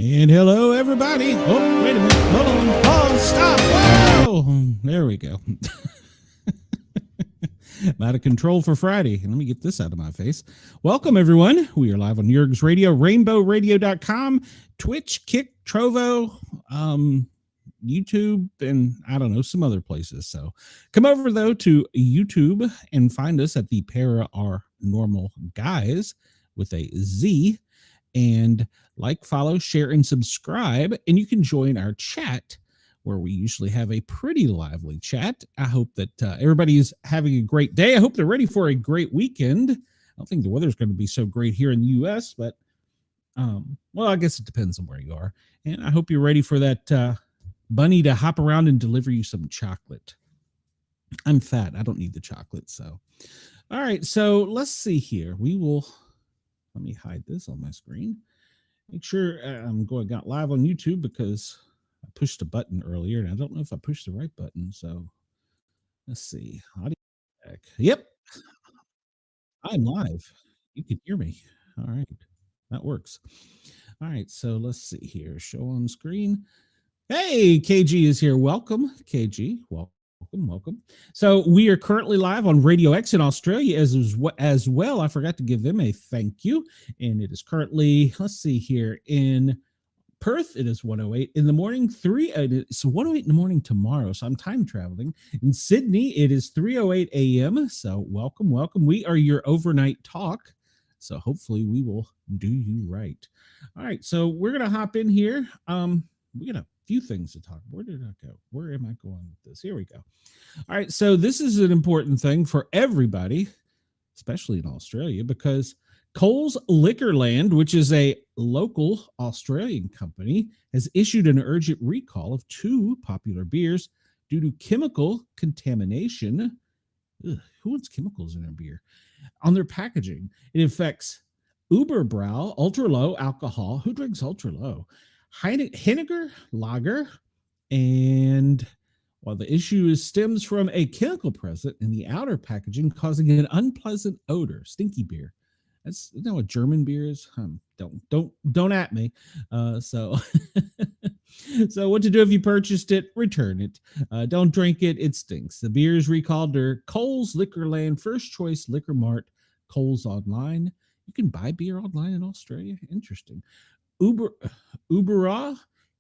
And hello, everybody. Oh, wait a minute. Hold on. Oh, stop. Whoa. There we go. I'm out of control for Friday. Let me get this out of my face. Welcome, everyone. We are live on Yerg's Radio, rainbowradio.com, Twitch, Kick, Trovo, YouTube, and I don't know, some other places. So come over, though, to YouTube and find us at the Paranormal Guys with a Z. And like, follow, share, and subscribe. And you can join our chat where we usually have a pretty lively chat. I hope that everybody is having a great day. I hope they're ready for a great weekend. I don't think the weather's going to be so great here in the U.S., but, well, I guess it depends on where you are. And I hope you're ready for that bunny to hop around and deliver you some chocolate. I'm fat. I don't need the chocolate. So, all right. So let's see here. Let me hide this on my screen. Make sure I'm got live on YouTube because I pushed a button earlier and I don't know if I pushed the right button. So let's see. Audio check. Yep, I'm live. You can hear me. All right, that works. All right, so let's see here. Show on screen. Hey, KG is here. Welcome, KG. Welcome. So we are currently live on Radio X in Australia as well. I forgot to give them a thank you. And it is currently, let's see here, in Perth, it is 1:08 in the morning. It's 1:08 in the morning tomorrow. So I'm time traveling. In Sydney, it is 3:08 a.m. So welcome. We are your overnight talk. So hopefully we will do you right. All right. So we're going to hop in here. We got a few things to talk. Where did I go? Where am I going with this? Here we go. All right. So this is an important thing for everybody, especially in Australia, because Coles Liquorland, which is a local Australian company, has issued an urgent recall of two popular beers due to chemical contamination. Ugh, who wants chemicals in their beer? On their packaging. It affects Uberbrau, ultra low alcohol. Who drinks ultra low? Henniger Lager. And while the issue stems from a chemical present in the outer packaging causing an unpleasant odor, stinky beer. That's, you know what German beer is? Don't at me. So what to do if you purchased it? Return it. Don't drink it. It stinks. The beer is recalled to Coles Liquorland, First Choice Liquor Mart, Coles Online. You can buy beer online in Australia. Interesting. Ubera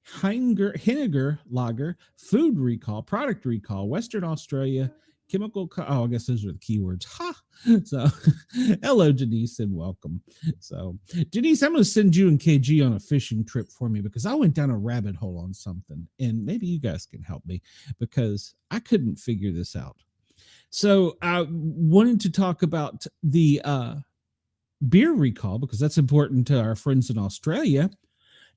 Henniger Lager, food recall, product recall, Western Australia. Chemical. I guess those are the keywords. Ha! So, hello, Denise, and welcome. So, Denise, I'm going to send you and KG on a fishing trip for me because I went down a rabbit hole on something, and maybe you guys can help me because I couldn't figure this out. So, I wanted to talk about the beer recall because that's important to our friends in Australia.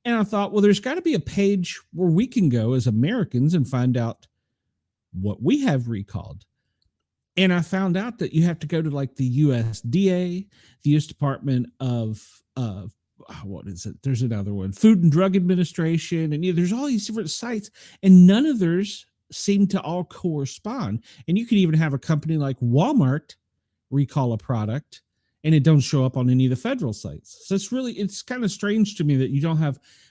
And I thought, well, there's got to be a page where we can go as Americans and find out what we have recalled. And I found out that you have to go to like the USDA, the U.S. Department of what is it? There's another one, Food and Drug Administration, and there's all these different sites, and none of theirs seem to all correspond. And you could even have a company like Walmart recall a product, and it don't show up on any of the federal sites. So it's kind of strange to me that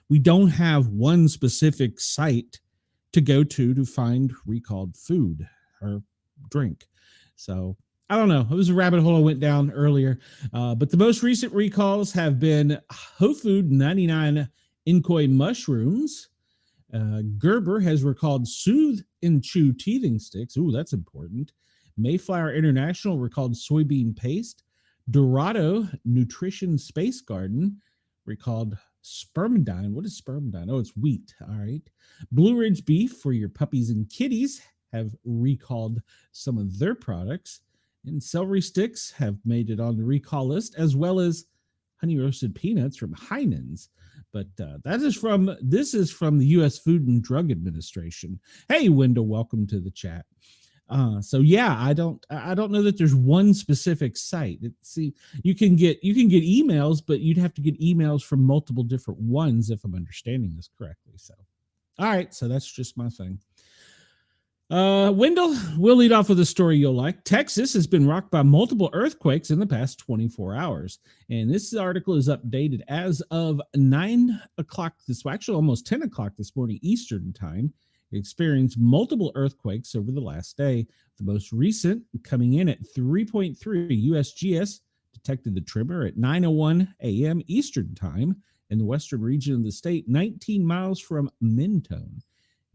we don't have one specific site to go to find recalled food or drink. So I don't know. It was a rabbit hole I went down earlier. But the most recent recalls have been Whole Food 99 Inkoi mushrooms. Gerber has recalled Soothe and Chew teething sticks. Ooh, that's important. Mayflower International recalled soybean paste. Dorado Nutrition Space Garden recalled spermidine. What is spermidine? Oh, it's wheat. All right. Blue Ridge Beef for your puppies and kitties have recalled some of their products, and celery sticks have made it on the recall list, as well as honey roasted peanuts from Heinen's. But this is from the U.S. Food and Drug Administration. Hey, Wendell, welcome to the chat. So yeah, I don't know that there's one specific site. See, you can get emails, but you'd have to get emails from multiple different ones if I'm understanding this correctly. So, all right, so that's just my thing. Wendell, we'll lead off with a story you'll like. Texas has been rocked by multiple earthquakes in the past 24 hours. And this article is updated as of 9 o'clock actually almost 10 o'clock this morning, Eastern time. It experienced multiple earthquakes over the last day. The most recent coming in at 3.3 USGS detected the tremor at 9:01 a.m. Eastern time in the western region of the state, 19 miles from Mentone.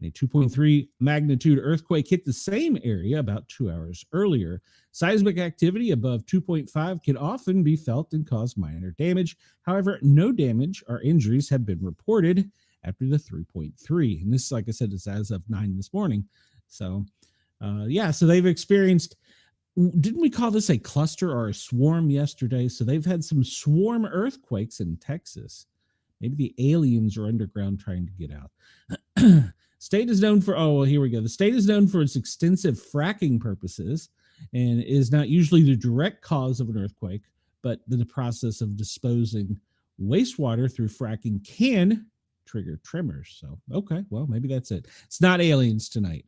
A 2.3 magnitude earthquake hit the same area about 2 hours earlier. Seismic activity above 2.5 can often be felt and cause minor damage. However, no damage or injuries have been reported after the 3.3. And this, like I said, is as of 9 this morning. So, so they've experienced, didn't we call this a cluster or a swarm yesterday? So they've had some swarm earthquakes in Texas. Maybe the aliens are underground trying to get out. State is known for, here we go. The state is known for its extensive fracking purposes and is not usually the direct cause of an earthquake, but the process of disposing wastewater through fracking can trigger tremors. So, okay, well, maybe that's it. It's not aliens tonight.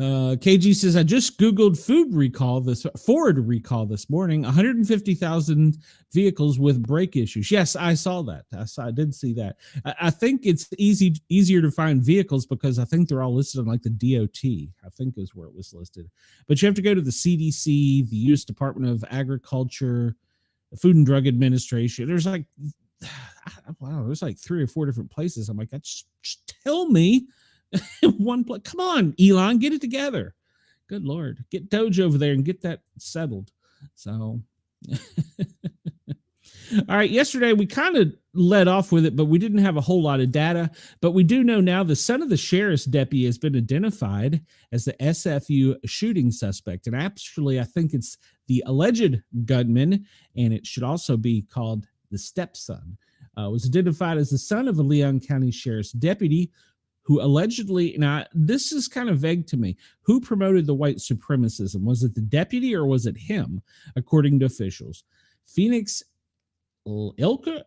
KG says, I just Googled Ford recall this morning, 150,000 vehicles with brake issues. Yes, I saw that. I did see that. I think it's easier to find vehicles because I think they're all listed on like the DOT, I think is where it was listed. But you have to go to the CDC, the U.S. Department of Agriculture, the Food and Drug Administration. There's like, there's like 3 or 4 different places. I'm like, just tell me. One place. Come on, Elon, get it together. Good Lord. Get Doge over there and get that settled. So, all right. Yesterday, we kind of led off with it, but we didn't have a whole lot of data. But we do know now the son of the sheriff's deputy has been identified as the SFU shooting suspect. And actually, I think it's the alleged gunman, and it should also be called the stepson. Was identified as the son of a Leon County sheriff's deputy who allegedly, now this is kind of vague to me, who promoted the white supremacism? Was it the deputy or was it him, according to officials? Phoenix Eichner,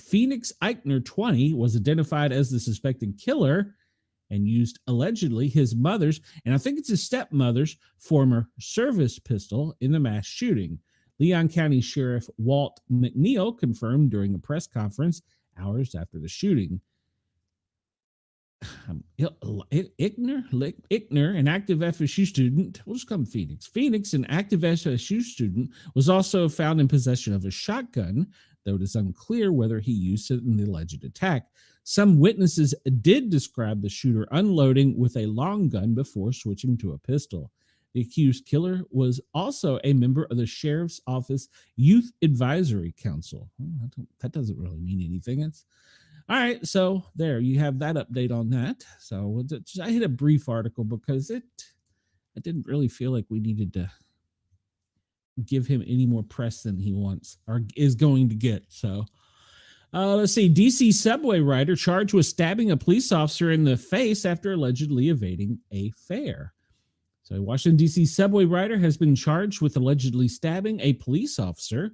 Phoenix Eichner 20 was identified as the suspected killer and used allegedly his mother's, and I think it's his stepmother's, former service pistol in the mass shooting. Leon County Sheriff Walt McNeil confirmed during a press conference hours after the shooting. Eichner, an active FSU student, we'll just come Phoenix. Phoenix, an active FSU student, was also found in possession of a shotgun, though it is unclear whether he used it in the alleged attack. Some witnesses did describe the shooter unloading with a long gun before switching to a pistol. The accused killer was also a member of the Sheriff's Office Youth Advisory Council. Well, that doesn't really mean anything. It's all right. So there you have that update on that. So I hit a brief article because I didn't really feel like we needed to give him any more press than he wants or is going to get. So let's see. DC subway rider charged with stabbing a police officer in the face after allegedly evading a fare. So a Washington, D.C. subway rider has been charged with allegedly stabbing a police officer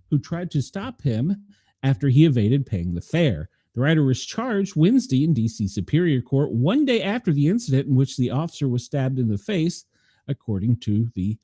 who tried to stop him after he evaded paying the fare. The rider was charged Wednesday in D.C. Superior Court, one day after the incident in which the officer was stabbed in the face, according to the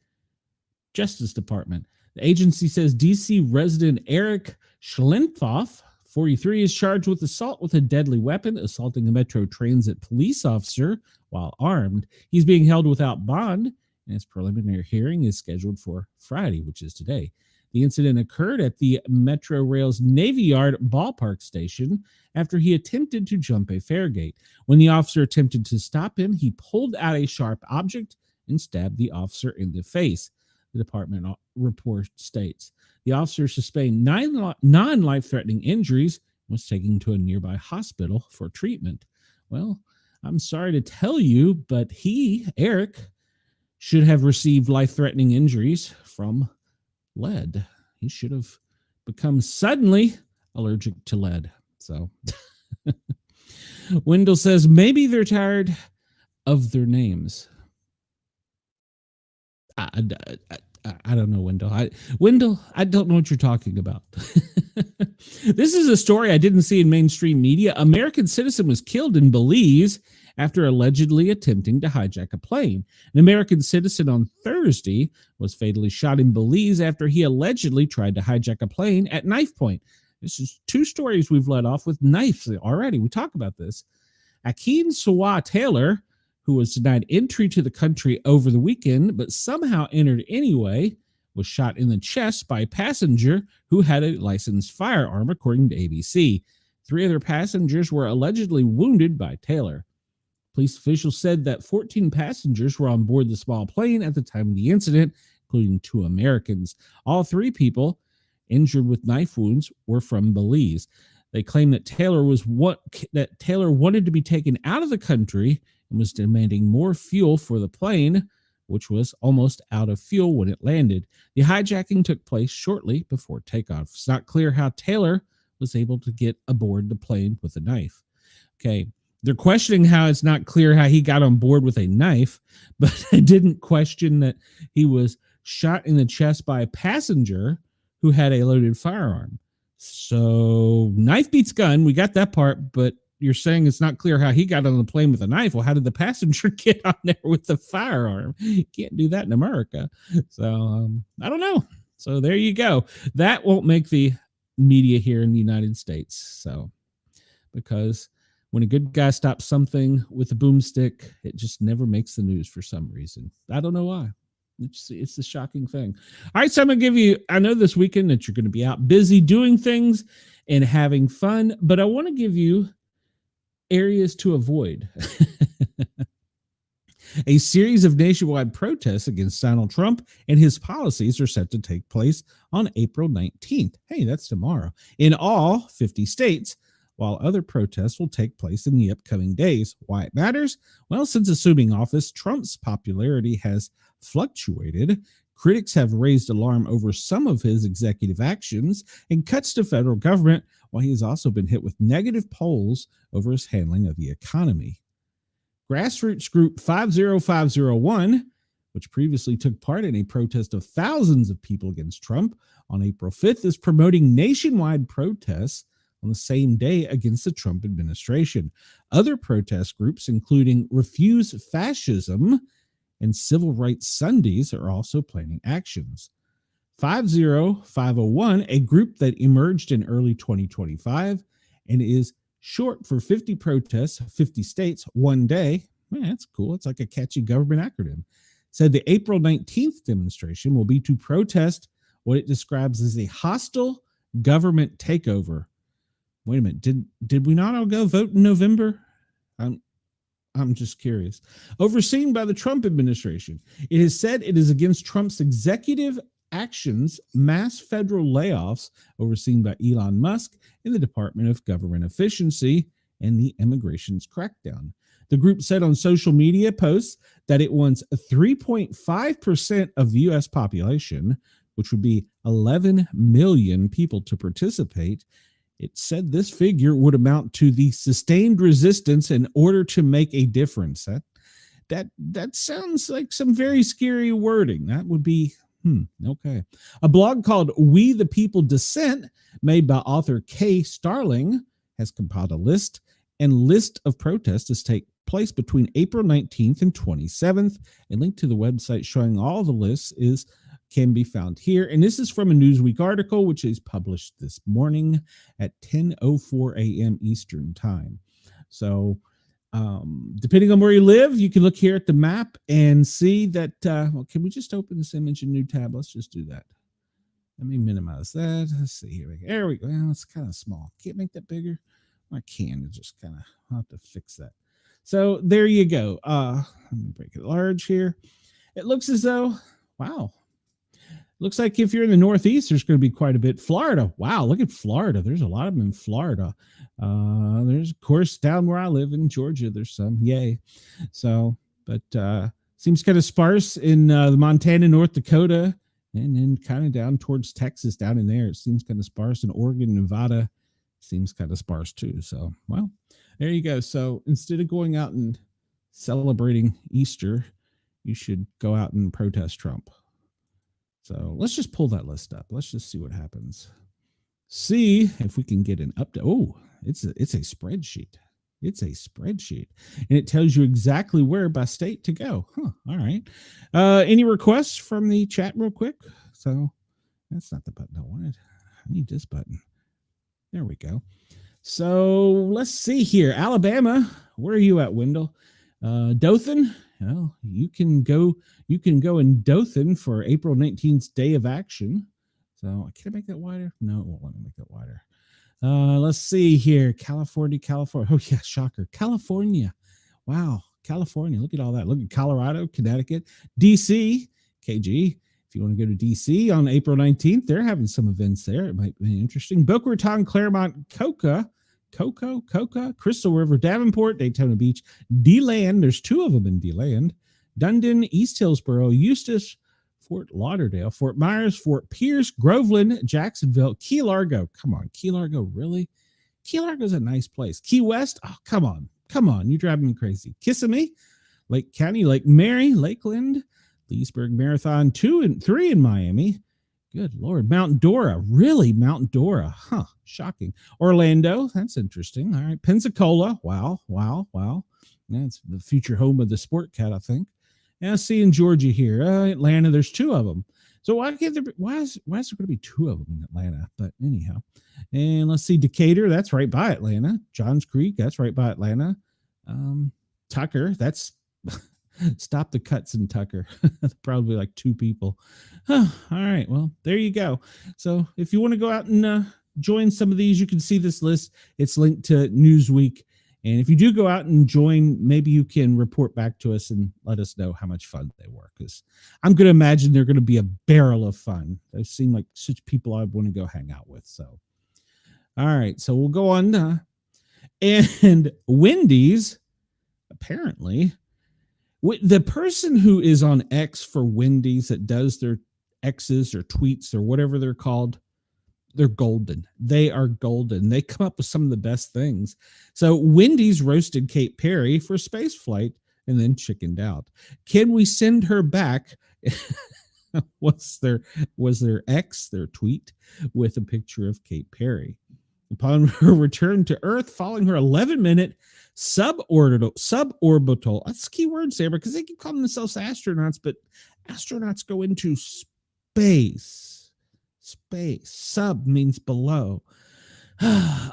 Justice Department. The agency says D.C. resident Eric Schlenfoff, 43, is charged with assault with a deadly weapon, assaulting a Metro Transit police officer while armed. He's being held without bond, and his preliminary hearing is scheduled for Friday, which is today. The incident occurred at the Metro Rail's Navy Yard ballpark station after he attempted to jump a fare gate. When the officer attempted to stop him, he pulled out a sharp object and stabbed the officer in the face, the department report states. The officer sustained 9 non-life-threatening injuries and was taken to a nearby hospital for treatment. Well, I'm sorry to tell you, but Eric, should have received life-threatening injuries from lead. He should have become suddenly allergic to lead. So, Wendell says maybe they're tired of their names. I don't know, Wendell. I don't know what you're talking about. This is a story I didn't see in mainstream media. American citizen was killed in Belize after allegedly attempting to hijack a plane. An American citizen on Thursday was fatally shot in Belize after he allegedly tried to hijack a plane at knife point. This is two stories we've led off with knives already. We talk about this. Akeem Sawa Taylor, who was denied entry to the country over the weekend, but somehow entered anyway, was shot in the chest by a passenger who had a licensed firearm, according to ABC. 3 other passengers were allegedly wounded by Taylor. Police officials said that 14 passengers were on board the small plane at the time of the incident, including 2 Americans. All 3 people injured with knife wounds were from Belize. They claim that Taylor wanted to be taken out of the country and was demanding more fuel for the plane, which was almost out of fuel when it landed. The hijacking took place shortly before takeoff. It's not clear how Taylor was able to get aboard the plane with a knife. Okay, they're questioning how it's not clear how he got on board with a knife, but they didn't question that he was shot in the chest by a passenger who had a loaded firearm. So knife beats gun. We got that part, but you're saying it's not clear how he got on the plane with a knife. Well, how did the passenger get on there with the firearm? You can't do that in America. So I don't know. So there you go. That won't make the media here in the United States. So because when a good guy stops something with a boomstick, it just never makes the news for some reason. I don't know why. It's a shocking thing. All right, so I'm going to give you, I know this weekend that you're going to be out busy doing things and having fun, but I want to give you areas to avoid. A series of nationwide protests against Donald Trump and his policies are set to take place on April 19th. Hey, that's tomorrow. In all 50 states, while other protests will take place in the upcoming days. Why it matters? Well, since assuming office, Trump's popularity has fluctuated. Critics have raised alarm over some of his executive actions and cuts to federal government, while he has also been hit with negative polls over his handling of the economy. Grassroots group 50501, which previously took part in a protest of thousands of people against Trump on April 5th, is promoting nationwide protests on the same day against the Trump administration. Other protest groups, including Refuse Fascism and Civil Rights Sundays, are also planning actions. 50501, a group that emerged in early 2025 and is short for 50 protests, 50 states, one day. Man, that's cool. It's like a catchy government acronym. Said the April 19th demonstration will be to protest what it describes as a hostile government takeover. Wait a minute. Did we not all go vote in November? I'm just curious. Overseen by the Trump administration, it has said it is against Trump's executive actions, mass federal layoffs overseen by Elon Musk in the Department of Government Efficiency, and the immigration's crackdown. The group said on social media posts that it wants 3.5% of the U.S. population, which would be 11 million people, to participate. It said this figure would amount to the sustained resistance in order to make a difference. That sounds like some very scary wording. That would be, okay. A blog called We the People Dissent, made by author Kay Starling, has compiled a list of protests to take place between April 19th and 27th. A link to the website showing all the lists can be found here. And this is from a Newsweek article, which is published this morning at 10:04 a.m. Eastern time. So depending on where you live, you can look here at the map and see that, can we just open this image in a new tab? Let's just do that. Let me minimize that. Let's see here. There we go. Well, it's kind of small. Can't make that bigger. I can. Just kind of, I'll have to fix that. So there you go. Let me break it large here. It looks as though, wow. Looks like if you're in the Northeast, there's going to be quite a bit. Florida. Wow, look at Florida. There's a lot of them in Florida. There's, of course, down where I live in Georgia, there's some. Yay. So, but seems kind of sparse in the Montana, North Dakota, and then kind of down towards Texas, down in there. It seems kind of sparse. In Oregon, Nevada, seems kind of sparse too. So, well, there you go. So instead of going out and celebrating Easter, you should go out and protest Trump. So let's just pull that list up. Let's just see what happens. see if we can get an update. Oh, it's a spreadsheet. It's a spreadsheet, and it tells you exactly where by state to go. Huh. All right. Any requests from the chat, real quick? So that's not the button I wanted. I need this button. There we go. So let's see here. Alabama, where are you at, Wendell? Dothan. Well, you can go. You can go in Dothan for April 19th Day of Action. So can I make that wider? No, it won't let me make that wider. Let's see here. California. Oh yeah, shocker. California. Wow. California. Look at all that. Look at Colorado, Connecticut, DC, KG. If you want to go to DC on April 19th, they're having some events there. It might be interesting. Boca Raton, Claremont, Coca, Crystal River, Davenport, Daytona Beach, DeLand. There's two of them in DeLand. Dundon, East Hillsboro, Eustis, Fort Lauderdale, Fort Myers, Fort Pierce, Groveland, Jacksonville, Key Largo. Come on, Key Largo, really? Key Largo's a nice place. Key West, oh, come on. You're driving me crazy. Kissimmee, Lake County, Lake Mary, Lakeland, Leesburg Marathon, 2 and 3 in Miami. Good Lord. Mount Dora, really? Mount Dora, huh? Shocking. Orlando, that's interesting. All right. Pensacola, wow. That's the future home of the Sportcat, I think. And I see in Georgia here, Atlanta, there's two of them. So why is there going to be two of them in Atlanta? But anyhow, and let's see, Decatur, that's right by Atlanta. Johns Creek, that's right by Atlanta. Tucker, that's stop the cuts in Tucker. Probably like two people. All right, well, there you go. So if you want to go out and join some of these, you can see this list. It's linked to Newsweek. And if you do go out and join, maybe you can report back to us and let us know how much fun they were. Because I'm going to imagine they're going to be a barrel of fun. They seem like such people I want to go hang out with. So, all right. So we'll go on. And Wendy's, apparently, the person who is on X for Wendy's that does their X's or tweets or whatever they're called, they're golden. They are golden. They come up with some of the best things. So Wendy's roasted Kate Perry for space flight and then chickened out. Can we send her back? was their tweet with a picture of Kate Perry. Upon her return to Earth, following her 11-minute suborbital, that's key words there because they keep calling themselves astronauts, but astronauts go into space. Sub means below.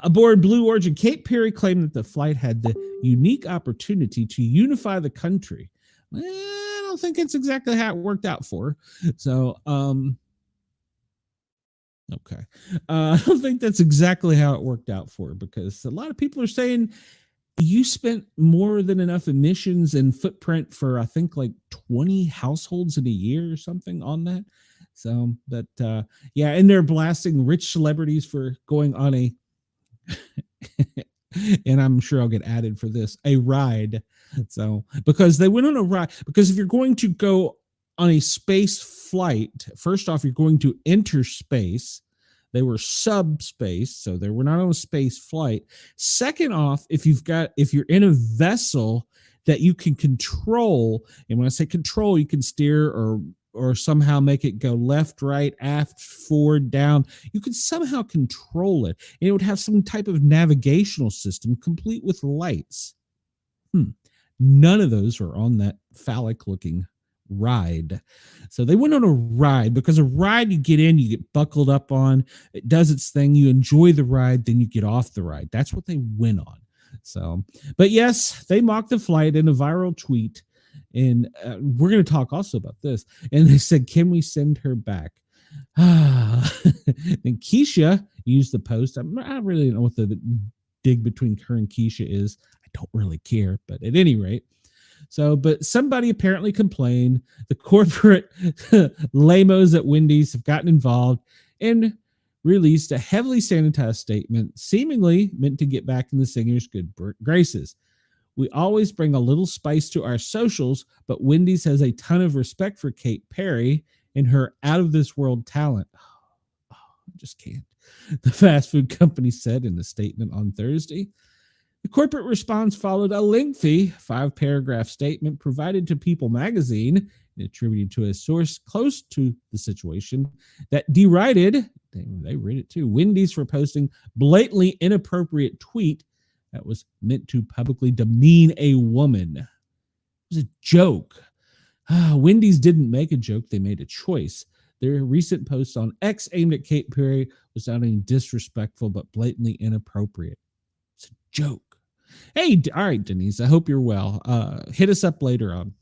Aboard Blue Origin, Kate Perry claimed that the flight had the unique opportunity to unify the country. I don't think it's exactly how it worked out for her. So, okay. I don't think that's exactly how it worked out for her because a lot of people are saying you spent more than enough emissions and footprint for, I think, like 20 households in a year or something on that. So, but yeah, and they're blasting rich celebrities for going on a, and I'm sure I'll get added for this, a ride. So, because they went on a ride, because if you're going to go on a space flight, first off, you're going to enter space. They were subspace, so they were not on a space flight. Second off, if you're in a vessel that you can control, and when I say control, you can steer or somehow make it go left, right, aft, forward, down. You could somehow control it. And it would have some type of navigational system complete with lights. None of those are on that phallic-looking ride. So they went on a ride because a ride, you get in, you get buckled up on, it does its thing, you enjoy the ride, then you get off the ride. That's what they went on. So, but yes, they mocked the flight in a viral tweet. And we're going to talk also about this. And they said, can we send her back? And Keisha used the post. I really don't know what the dig between her and Keisha is. I don't really care. But at any rate, but somebody apparently complained. The corporate lamos at Wendy's have gotten involved and released a heavily sanitized statement, seemingly meant to get back in the singer's good graces. We always bring a little spice to our socials, but Wendy's has a ton of respect for Kate Perry and her out-of-this-world talent. I just can't. The fast food company said in a statement on Thursday. The corporate response followed a lengthy 5-paragraph statement provided to People magazine and attributed to a source close to the situation that derided They read it too. Wendy's for posting blatantly inappropriate tweet that was meant to publicly demean a woman. It was a joke. Wendy's didn't make a joke. They made a choice. Their recent post on X aimed at Kate Perry was not only disrespectful, but blatantly inappropriate. It's a joke. Hey, all right, Denise, I hope you're well. Hit us up later on.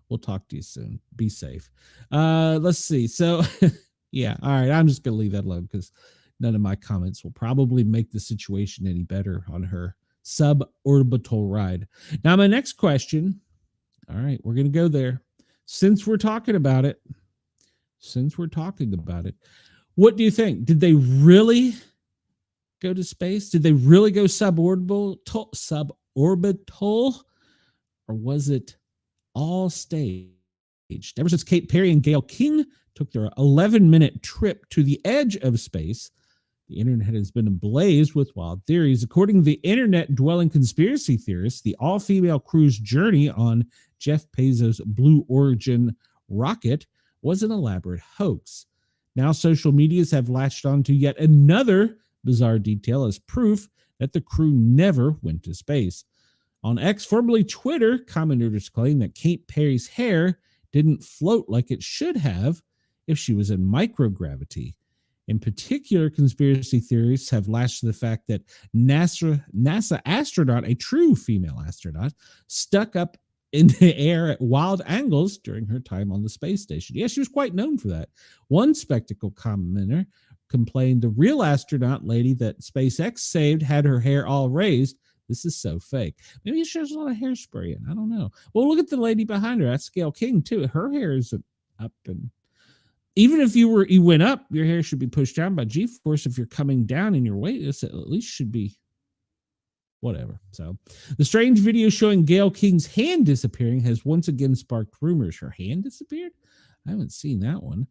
We'll talk to you soon. Be safe. Let's see. So, yeah, all right. I'm just going to leave that alone because none of my comments will probably make the situation any better on her suborbital ride. Now, my next question. All right, we're going to go there. Since we're talking about it, what do you think? Did they really go to space? Did they really go suborbital? Or was it all staged? Ever since Kate Perry and Gayle King took their 11-minute trip to the edge of space, the internet has been ablaze with wild theories. According to the internet-dwelling conspiracy theorists, the all-female crew's journey on Jeff Bezos' Blue Origin rocket was an elaborate hoax. Now social medias have latched on to yet another bizarre detail as proof that the crew never went to space. On X, formerly Twitter, commenters claim that Kate Perry's hair didn't float like it should have if she was in microgravity. In particular, conspiracy theorists have latched to the fact that NASA astronaut, a true female astronaut, stuck up in the air at wild angles during her time on the space station. Yeah, she was quite known for that. One spectacle commenter complained the real astronaut lady that SpaceX saved had her hair all raised. This is so fake. Maybe she has a lot of hairspray in. I don't know. Well, look at the lady behind her. That's Gayle King, too. Her hair is up. And even if you went up, your hair should be pushed down by G-force. If you're coming down in your weight, it at least should be whatever. So the strange video showing Gayle King's hand disappearing has once again sparked rumors. Her hand disappeared? I haven't seen that one.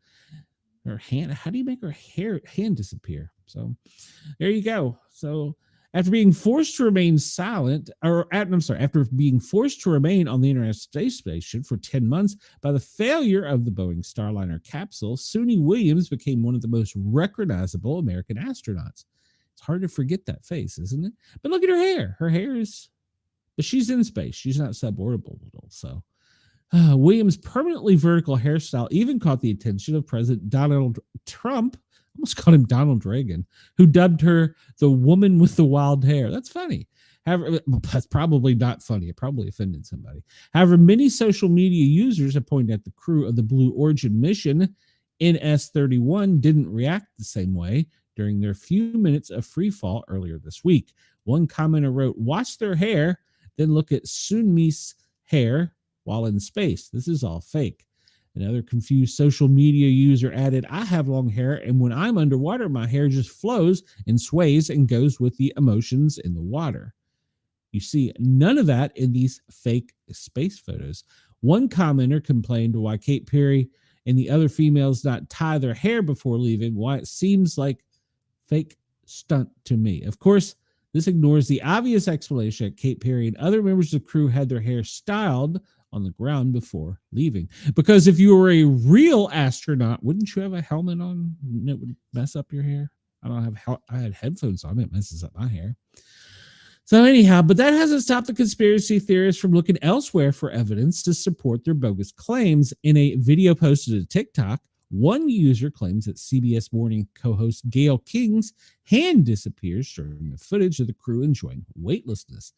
Her hand, how do you make her hand disappear? So there you go. So after being forced to remain after being forced to remain on the International Space Station for 10 months by the failure of the Boeing Starliner capsule, Suni Williams became one of the most recognizable American astronauts. It's hard to forget that face, isn't it? But look at her hair. Her hair is, but she's in space. She's not suborbital. So Williams' permanently vertical hairstyle even caught the attention of President Donald Trump. Almost called him Donald Reagan, who dubbed her the woman with the wild hair. That's funny. However, that's probably not funny. It probably offended somebody. However, many social media users have pointed out the crew of the Blue Origin mission NS-31 didn't react the same way during their few minutes of free fall earlier this week. One commenter wrote, "Watch their hair, then look at Sunmi's hair while in space. This is all fake." Another confused social media user added, "I have long hair, and when I'm underwater, my hair just flows and sways and goes with the emotions in the water." You see none of that in these fake space photos. One commenter complained why Kate Perry and the other females not tie their hair before leaving, why it seems like fake stunt to me. Of course, this ignores the obvious explanation that Kate Perry and other members of the crew had their hair styled on the ground before leaving. Because if you were a real astronaut, wouldn't you have a helmet on that would mess up your hair? I had headphones on. It messes up my hair. So anyhow, but that hasn't stopped the conspiracy theorists from looking elsewhere for evidence to support their bogus claims. In a video posted to TikTok, one user claims that CBS Morning co-host Gayle King's hand disappears during the footage of the crew enjoying weightlessness.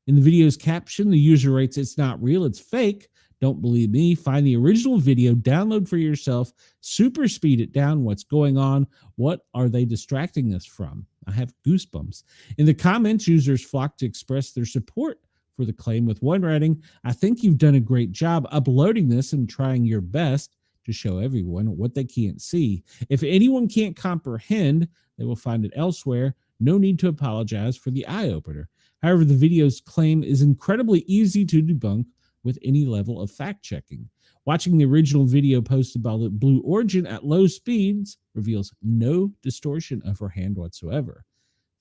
In the video's caption, the user writes, "It's not real, it's fake. Don't believe me. Find the original video, download for yourself, super speed it down. What's going on? What are they distracting us from?" I have goosebumps. In the comments, users flocked to express their support for the claim, with one writing, "I think you've done a great job uploading this and trying your best to show everyone what they can't see. If anyone can't comprehend, they will find it elsewhere. No need to apologize for the eye-opener." However, the video's claim is incredibly easy to debunk with any level of fact-checking. Watching the original video posted by the Blue Origin at low speeds reveals no distortion of her hand whatsoever.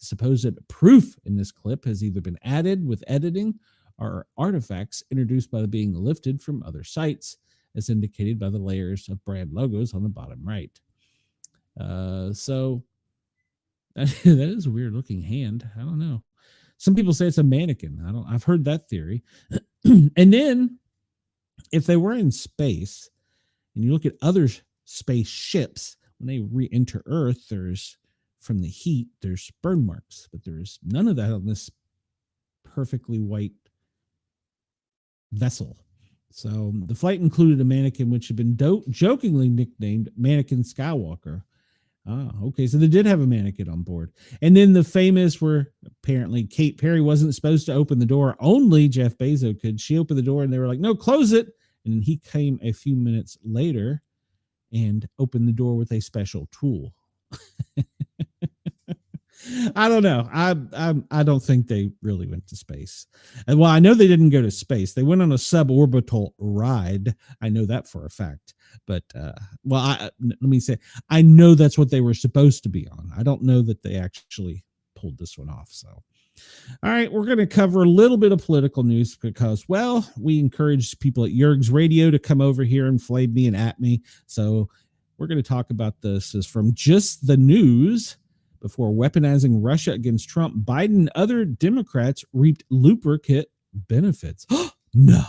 The supposed proof in this clip has either been added with editing or artifacts introduced by being lifted from other sites, as indicated by the layers of brand logos on the bottom right. So that is a weird looking hand. I don't know. Some people say it's a mannequin. I've heard that theory. And then if they were in space and you look at other spaceships, when they re-enter Earth, there's from the heat, there's burn marks, but there's none of that on this perfectly white vessel. So the flight included a mannequin which had been jokingly nicknamed Mannequin Skywalker. Ah, okay. So they did have a mannequin on board. And then the famous were apparently Kate Perry wasn't supposed to open the door. Only Jeff Bezos could. She opened the door and they were like, no, close it. And then he came a few minutes later and opened the door with a special tool. I don't know. I don't think they really went to space. And well, I know they didn't go to space. They went on a suborbital ride. I know that for a fact. But let me say, I know that's what they were supposed to be on. I don't know that they actually pulled this one off. So, all right, we're going to cover a little bit of political news because, well, we encourage people at Yerg's Radio to come over here and flame me and at me. So we're going to talk about this as from Just the News. Before weaponizing Russia against Trump, Biden and other Democrats reaped lubricant benefits. No.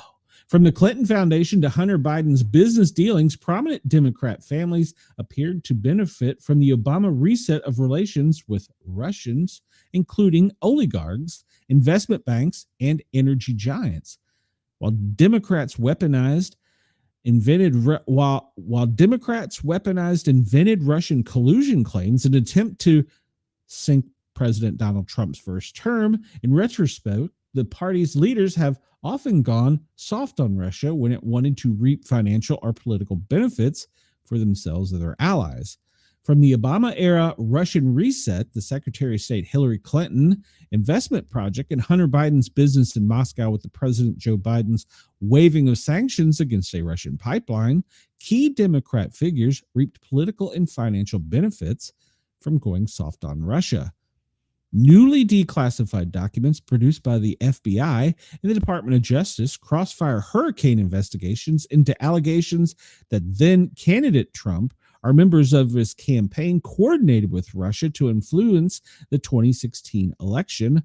From the Clinton Foundation to Hunter Biden's business dealings, prominent Democrat families appeared to benefit from the Obama reset of relations with Russians, including oligarchs, investment banks, and energy giants. While Democrats weaponized invented Russian collusion claims in an attempt to sink President Donald Trump's first term, in retrospect, the party's leaders have often gone soft on Russia when it wanted to reap financial or political benefits for themselves or their allies. From the Obama era Russian reset, the Secretary of State Hillary Clinton investment project, and Hunter Biden's business in Moscow with the President Joe Biden's waiving of sanctions against a Russian pipeline, key Democrat figures reaped political and financial benefits from going soft on Russia. Newly declassified documents produced by the FBI and the Department of Justice crossfire hurricane investigations into allegations that then candidate Trump are members of his campaign coordinated with Russia to influence the 2016 election,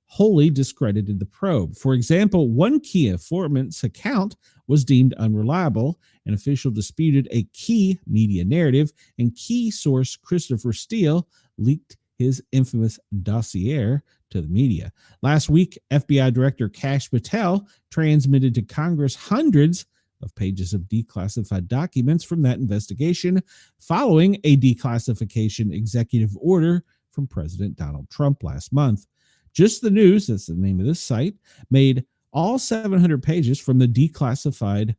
wholly discredited the probe. For example, one key informant's account was deemed unreliable. An official disputed a key media narrative, and key source Christopher Steele leaked his infamous dossier to the media. Last week, FBI Director Kash Patel transmitted to Congress hundreds of pages of declassified documents from that investigation following a declassification executive order from President Donald Trump last month. Just the News, that's the name of this site, made all 700 pages from the declassified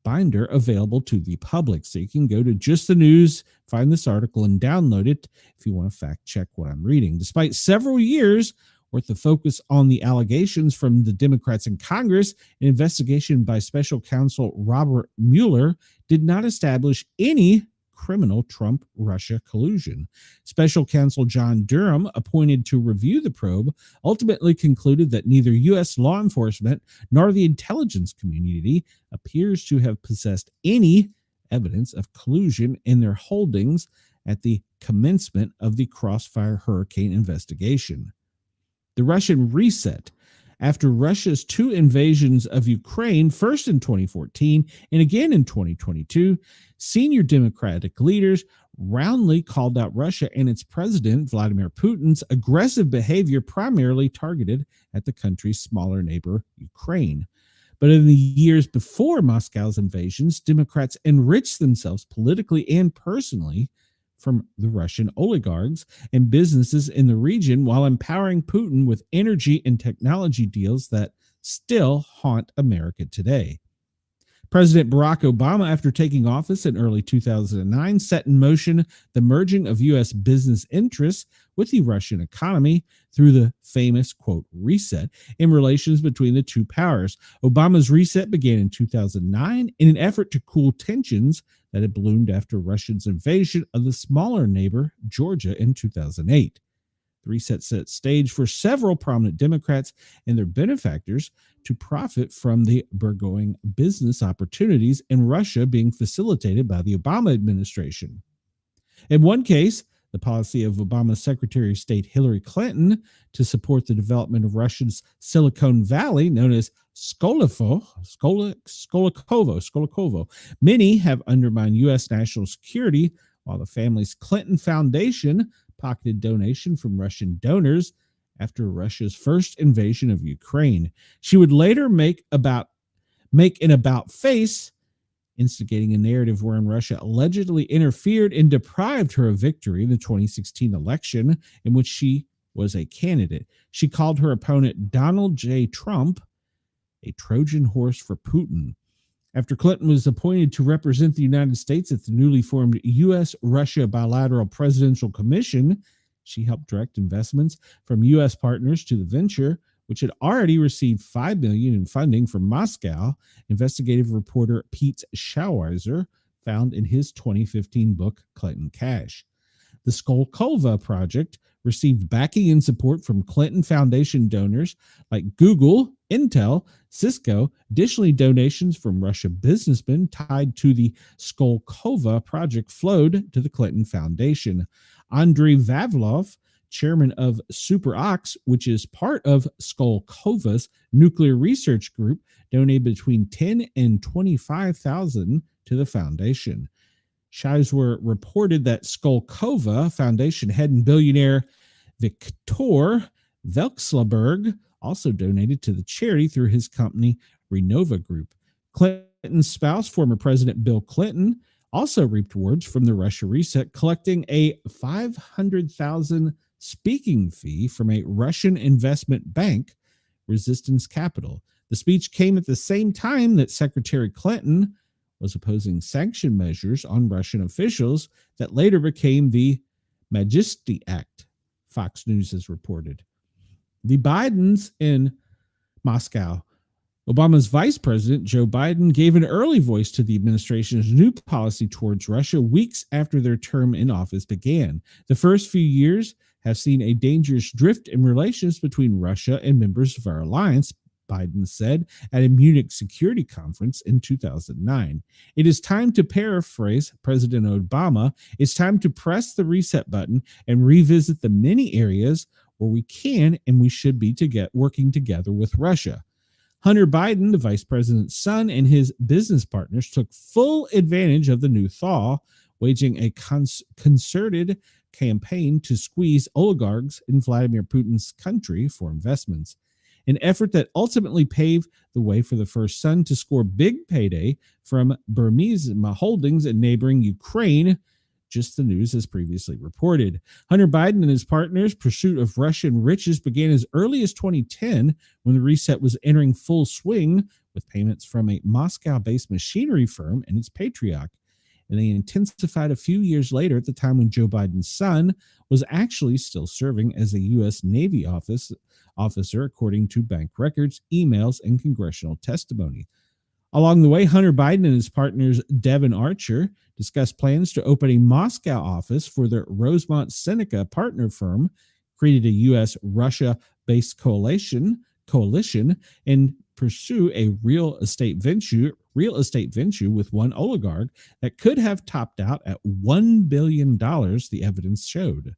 binder available to the public. So you can go to Just the News, find this article, and download it if you want to fact check what I'm reading. Despite several years worth of focus on the allegations from the Democrats in Congress, an investigation by special counsel Robert Mueller did not establish any criminal Trump-Russia collusion. Special counsel John Durham, appointed to review the probe, ultimately concluded that neither U.S. law enforcement nor the intelligence community appears to have possessed any evidence of collusion in their holdings at the commencement of the Crossfire Hurricane investigation. The Russian reset. After Russia's two invasions of Ukraine, first in 2014 and again in 2022, senior Democratic leaders roundly called out Russia and its president, Vladimir Putin's aggressive behavior, primarily targeted at the country's smaller neighbor, Ukraine. But in the years before Moscow's invasions, Democrats enriched themselves politically and personally from the Russian oligarchs and businesses in the region while empowering Putin with energy and technology deals that still haunt America today. President Barack Obama, after taking office in early 2009, set in motion the merging of U.S. business interests with the Russian economy through the famous, quote, reset in relations between the two powers. Obama's reset began in 2009 in an effort to cool tensions that had ballooned after Russia's invasion of the smaller neighbor, Georgia, in 2008. The reset set stage for several prominent Democrats and their benefactors to profit from the burgeoning business opportunities in Russia being facilitated by the Obama administration. In one case, the policy of Obama's Secretary of State Hillary Clinton to support the development of Russia's Silicon Valley, known as Skolikovo. Many have undermined U.S. national security, while the family's Clinton Foundation pocketed donation from Russian donors after Russia's first invasion of Ukraine. She would later make an about face, instigating a narrative wherein Russia allegedly interfered and deprived her of victory in the 2016 election in which she was a candidate. She called her opponent Donald J. Trump a Trojan horse for Putin. After Clinton was appointed to represent the United States at the newly formed U.S.-Russia Bilateral Presidential Commission, she helped direct investments from U.S. partners to the venture, which had already received $5 million in funding from Moscow, investigative reporter Pete Schauweiser found in his 2015 book, Clinton Cash. The Skolkova project received backing and support from Clinton Foundation donors like Google, Intel, Cisco. Additionally, donations from Russian businessmen tied to the Skolkova project flowed to the Clinton Foundation. Andrei Vavlov, chairman of SuperOx, which is part of Skolkova's nuclear research group, donated between $10,000 and $25,000 to the foundation. Scheisler reported that Skolkova Foundation head and billionaire Viktor Vekselberg also donated to the charity through his company Renova Group. Clinton's spouse, former President Bill Clinton, also reaped rewards from the Russia reset, collecting a $500,000 speaking fee from a Russian investment bank, Resistance Capital. The speech came at the same time that Secretary Clinton was opposing sanction measures on Russian officials that later became the Magnitsky Act, Fox News has reported. The Bidens in Moscow. Obama's vice president, Joe Biden, gave an early voice to the administration's new policy towards Russia weeks after their term in office began. The first few years have seen a dangerous drift in relations between Russia and members of our alliance, Biden said at a Munich security conference in 2009. It is time to paraphrase President Obama. It's time to press the reset button and revisit the many areas where we can and we should be working together with Russia. Hunter Biden, the vice president's son, and his business partners took full advantage of the new thaw, waging a concerted campaign to squeeze oligarchs in Vladimir Putin's country for investments. An effort that ultimately paved the way for the first son to score big payday from Burmese holdings in neighboring Ukraine, just the news as previously reported. Hunter Biden and his partners' pursuit of Russian riches began as early as 2010 when the reset was entering full swing with payments from a Moscow-based machinery firm and its patriarch. And they intensified a few years later at the time when Joe Biden's son was actually still serving as a U.S. Navy officer, according to bank records, emails, and congressional testimony. Along the way, Hunter Biden and his partners, Devin Archer, discussed plans to open a Moscow office for their Rosemont Seneca partner firm, created a U.S.-Russia-based coalition, and pursue a real estate venture with one oligarch that could have topped out at $1 billion, the evidence showed.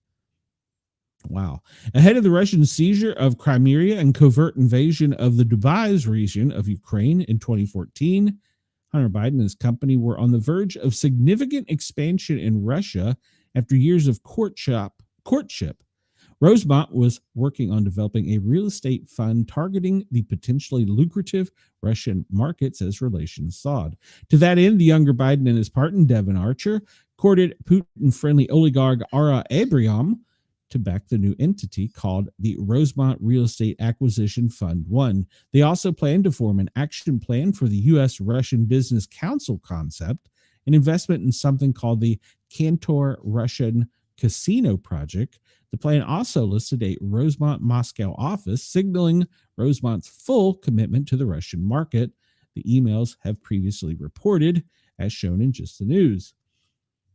Wow. Ahead of the Russian seizure of Crimea and covert invasion of the Donbas region of Ukraine in 2014, Hunter Biden and his company were on the verge of significant expansion in Russia after years of courtship. Rosemont was working on developing a real estate fund targeting the potentially lucrative Russian markets as relations thawed. To that end, the younger Biden and his partner, Devin Archer, courted Putin-friendly oligarch Ara Abraham to back the new entity called the Rosemont Real Estate Acquisition Fund 1. They also plan to form an action plan for the U.S.-Russian Business Council concept, an investment in something called the Cantor Russian Casino Project. The plan also listed a Rosemont Moscow office, signaling Rosemont's full commitment to the Russian market. The emails have previously reported, as shown in Just the News.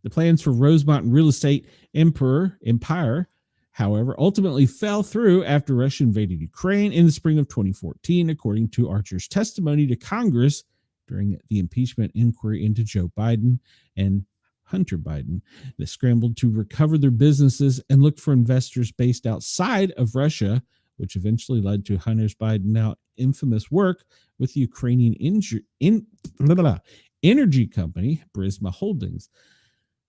The plans for Rosemont Real Estate Empire, however, ultimately fell through after Russia invaded Ukraine in the spring of 2014, according to Archer's testimony to Congress during the impeachment inquiry into Joe Biden and Hunter Biden. They scrambled to recover their businesses and look for investors based outside of Russia, which eventually led to Hunter Biden's now infamous work with the Ukrainian energy company Burisma Holdings.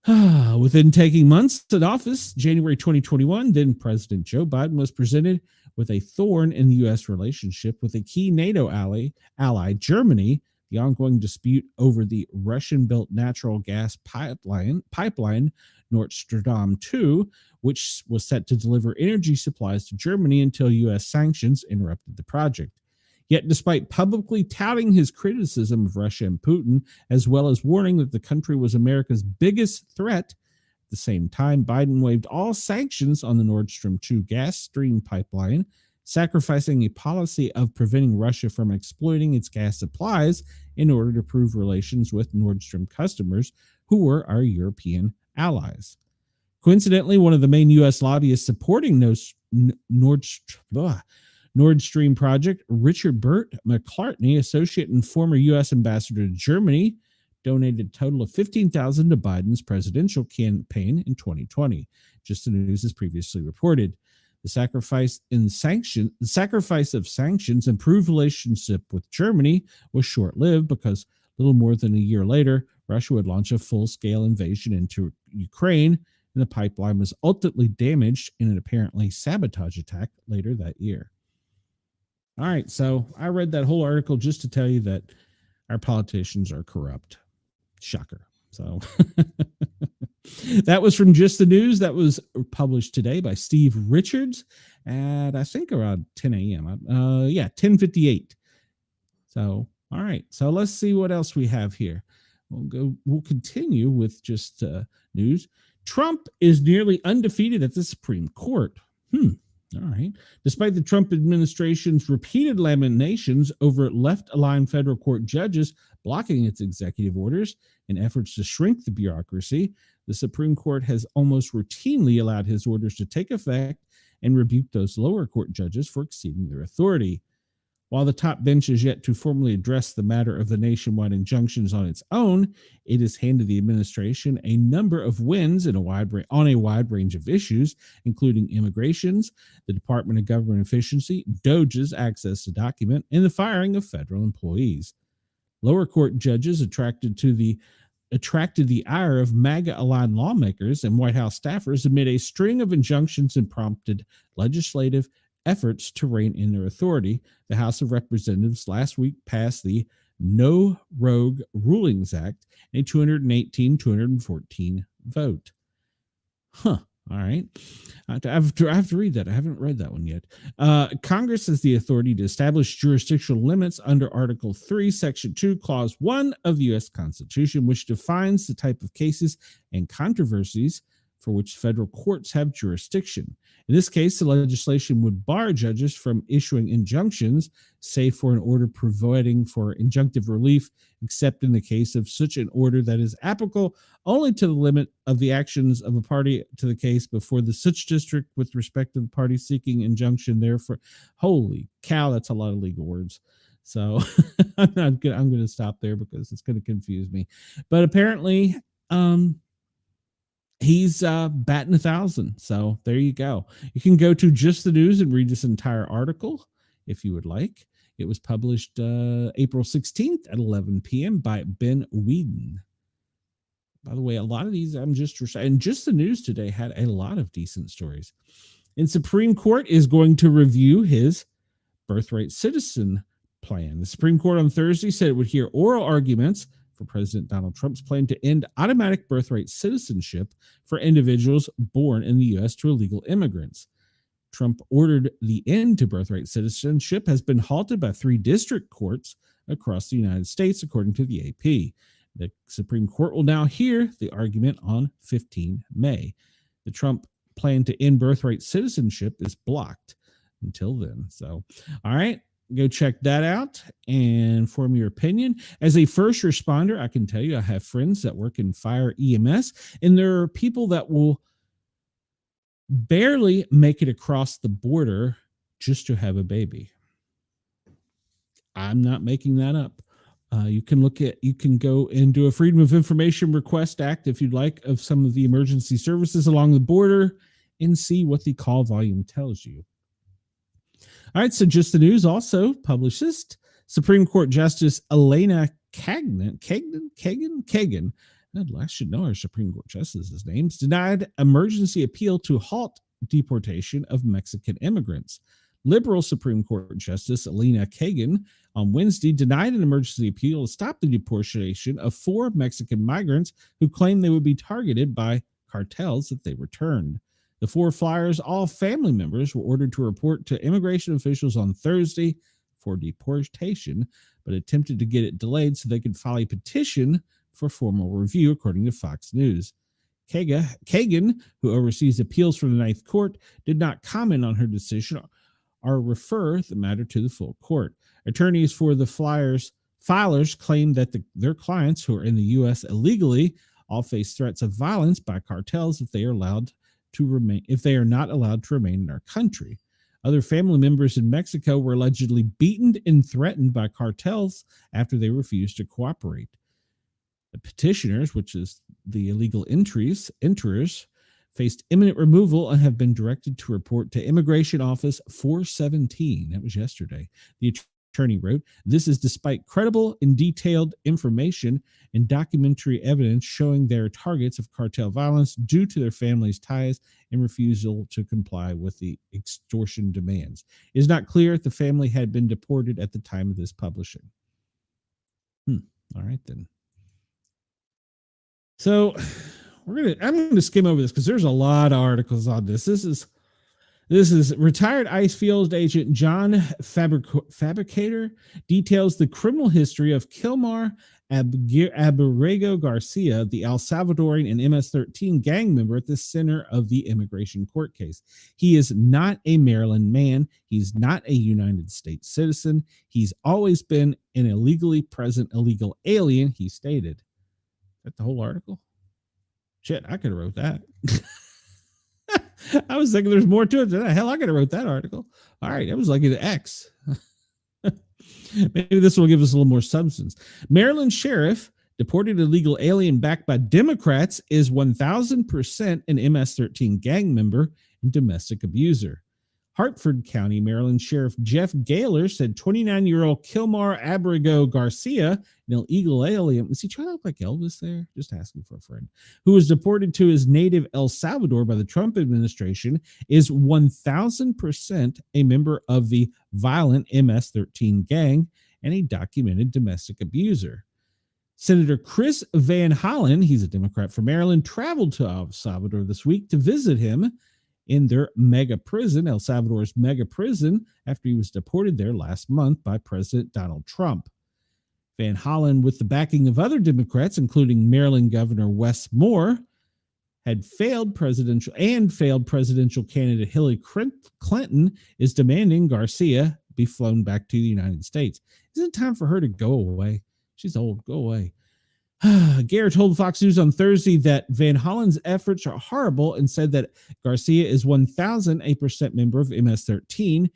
Within taking months in office, January 2021, then President Joe Biden was presented with a thorn in the U.S. relationship with a key NATO ally, Germany. The ongoing dispute over the Russian-built natural gas pipeline Nord Stream 2, which was set to deliver energy supplies to Germany until U.S. sanctions interrupted the project. Yet, despite publicly touting his criticism of Russia and Putin, as well as warning that the country was America's biggest threat, at the same time, Biden waived all sanctions on the Nord Stream 2 gas stream pipeline, sacrificing a policy of preventing Russia from exploiting its gas supplies in order to improve relations with Nord Stream customers who were our European allies. Coincidentally, one of the main U.S. lobbyists supporting Nord Stream project, Richard Burt McClartney, associate and former U.S. ambassador to Germany, donated a total of $15,000 to Biden's presidential campaign in 2020. Just the news as previously reported. The sacrifice of sanctions improved relationship with Germany was short-lived because little more than a year later, Russia would launch a full-scale invasion into Ukraine, and the pipeline was ultimately damaged in an apparently sabotage attack later that year. All right, so I read that whole article just to tell you that our politicians are corrupt. Shocker. So that was from Just the News. That was published today by Steve Richards at, I think, around 10 a.m. 10:58. So, all right. So let's see what else we have here. We'll continue with just news. Trump is nearly undefeated at the Supreme Court. All right. Despite the Trump administration's repeated lamentations over left-aligned federal court judges blocking its executive orders in efforts to shrink the bureaucracy, the Supreme Court has almost routinely allowed his orders to take effect and rebuked those lower court judges for exceeding their authority. While the top bench is yet to formally address the matter of the nationwide injunctions on its own, it has handed the administration a number of wins on a wide range of issues, including immigrations, the Department of Government Efficiency, DOJ's access to document, and the firing of federal employees. Lower court judges attracted the ire of MAGA-aligned lawmakers and White House staffers amid a string of injunctions and prompted legislative efforts to rein in their authority. The House of Representatives last week passed the No Rogue Rulings Act, a 218-214 vote. All right. I have to read that. I haven't read that one yet. Congress has the authority to establish jurisdictional limits under Article 3, Section 2, Clause 1 of the U.S. Constitution, which defines the type of cases and controversies for which federal courts have jurisdiction. In this case, the legislation would bar judges from issuing injunctions, save for an order providing for injunctive relief, except in the case of such an order that is applicable only to the limit of the actions of a party to the case before the such district with respect to the party seeking injunction. Therefore, holy cow, that's a lot of legal words. So I'm going to stop there because it's going to confuse me. But apparently, he's batting 1,000. So there you go. You can go to Just the News and read this entire article if you would like. It was published April 16th at 11 p.m. by Ben Whedon. By the way, a lot of these and Just the News today had a lot of decent stories. And Supreme Court is going to review his birthright citizen plan. The Supreme Court on Thursday said it would hear oral arguments for President Donald Trump's plan to end automatic birthright citizenship for individuals born in the U.S. to illegal immigrants. Trump ordered the end to birthright citizenship has been halted by 3 district courts across the United States, according to the AP. The Supreme Court will now hear the argument on 15 May. The Trump plan to end birthright citizenship is blocked until then. So, all right. Go check that out and form your opinion. As a first responder, I can tell you I have friends that work in fire EMS, and there are people that will barely make it across the border just to have a baby. I'm not making that up. You can go and do a Freedom of Information Request Act if you'd like of some of the emergency services along the border and see what the call volume tells you. All right, so just the news also publicist Supreme Court Justice Elena Kagan. I should know our Supreme Court justices' names. Denied emergency appeal to halt deportation of Mexican immigrants. Liberal Supreme Court Justice Elena Kagan on Wednesday denied an emergency appeal to stop the deportation of 4 Mexican migrants who claimed they would be targeted by cartels if they returned. The 4 flyers, all family members, were ordered to report to immigration officials on Thursday for deportation, but attempted to get it delayed so they could file a petition for formal review, according to Fox News. Kagan, who oversees appeals for the Ninth Court, did not comment on her decision or refer the matter to the full court. Attorneys for the filers claim that their clients who are in the U.S. illegally all face threats of violence by cartels if they are not allowed to remain in our country. Other family members in Mexico were allegedly beaten and threatened by cartels after they refused to cooperate. The petitioners, which is the illegal enterers, faced imminent removal and have been directed to report to Immigration Office 417. That was yesterday. The attorney wrote, "This is despite credible and detailed information and documentary evidence showing their targets of cartel violence due to their families' ties and refusal to comply with the extortion demands. It is not clear if the family had been deported at the time of this publishing." All right, then. So I'm gonna skim over this because there's a lot of articles on this. This is retired ICE field agent John Fabricator details the criminal history of Kilmar Aburrego Garcia, the El Salvadorian and MS-13 gang member at the center of the immigration court case. He is not a Maryland man. He's not a United States citizen. He's always been an illegally present illegal alien, he stated. Is that the whole article? Shit, I could have wrote that. I was thinking there's more to it. Hell, I could have wrote that article. All right, that was like an X. Maybe this will give us a little more substance. Maryland sheriff, deported illegal alien backed by Democrats, is 1,000% an MS-13 gang member and domestic abuser. Hartford County, Maryland Sheriff Jeff Gaylor said 29-year-old Kilmar Abrigo Garcia, an illegal alien, is he trying to look like Elvis there? Just asking for a friend. Who was deported to his native El Salvador by the Trump administration, is 1,000% a member of the violent MS-13 gang and a documented domestic abuser. Senator Chris Van Hollen, he's a Democrat from Maryland, traveled to El Salvador this week to visit him in their mega prison, El Salvador's mega prison, after he was deported there last month by President Donald Trump. Van Hollen, with the backing of other Democrats, including Maryland Governor Wes Moore, had failed presidential candidate Hillary Clinton, is demanding Garcia be flown back to the United States. Isn't it time for her to go away? She's old. Go away. Garrett told Fox News on Thursday that Van Hollen's efforts are horrible and said that Garcia is 1,000% member of MS-13,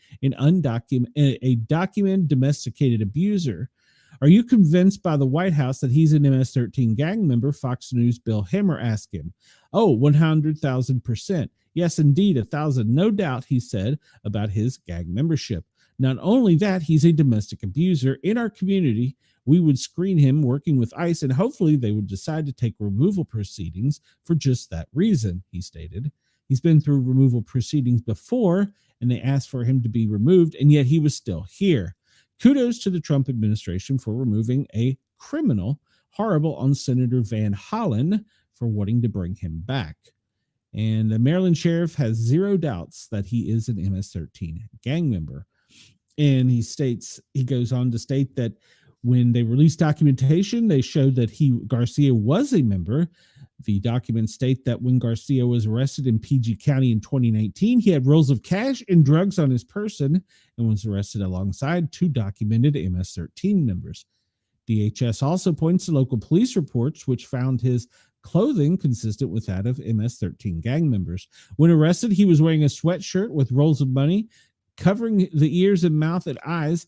a documented domesticated abuser. Are you convinced by the White House that he's an MS-13 gang member? Fox News' Bill Hemmer asked him. Oh, 100,000%. Yes, indeed, 1,000. No doubt, he said about his gang membership. Not only that, he's a domestic abuser in our community. We would screen him working with ICE, and hopefully they would decide to take removal proceedings for just that reason, he stated. He's been through removal proceedings before, and they asked for him to be removed, and yet he was still here. Kudos to the Trump administration for removing a criminal, horrible on Senator Van Hollen for wanting to bring him back. And the Maryland sheriff has zero doubts that he is an MS-13 gang member. And he goes on to state that when they released documentation, they showed that Garcia was a member. The documents state that when Garcia was arrested in PG County in 2019, he had rolls of cash and drugs on his person and was arrested alongside 2 documented MS-13 members. DHS also points to local police reports, which found his clothing consistent with that of MS-13 gang members. When arrested, he was wearing a sweatshirt with rolls of money, covering the ears and mouth and eyes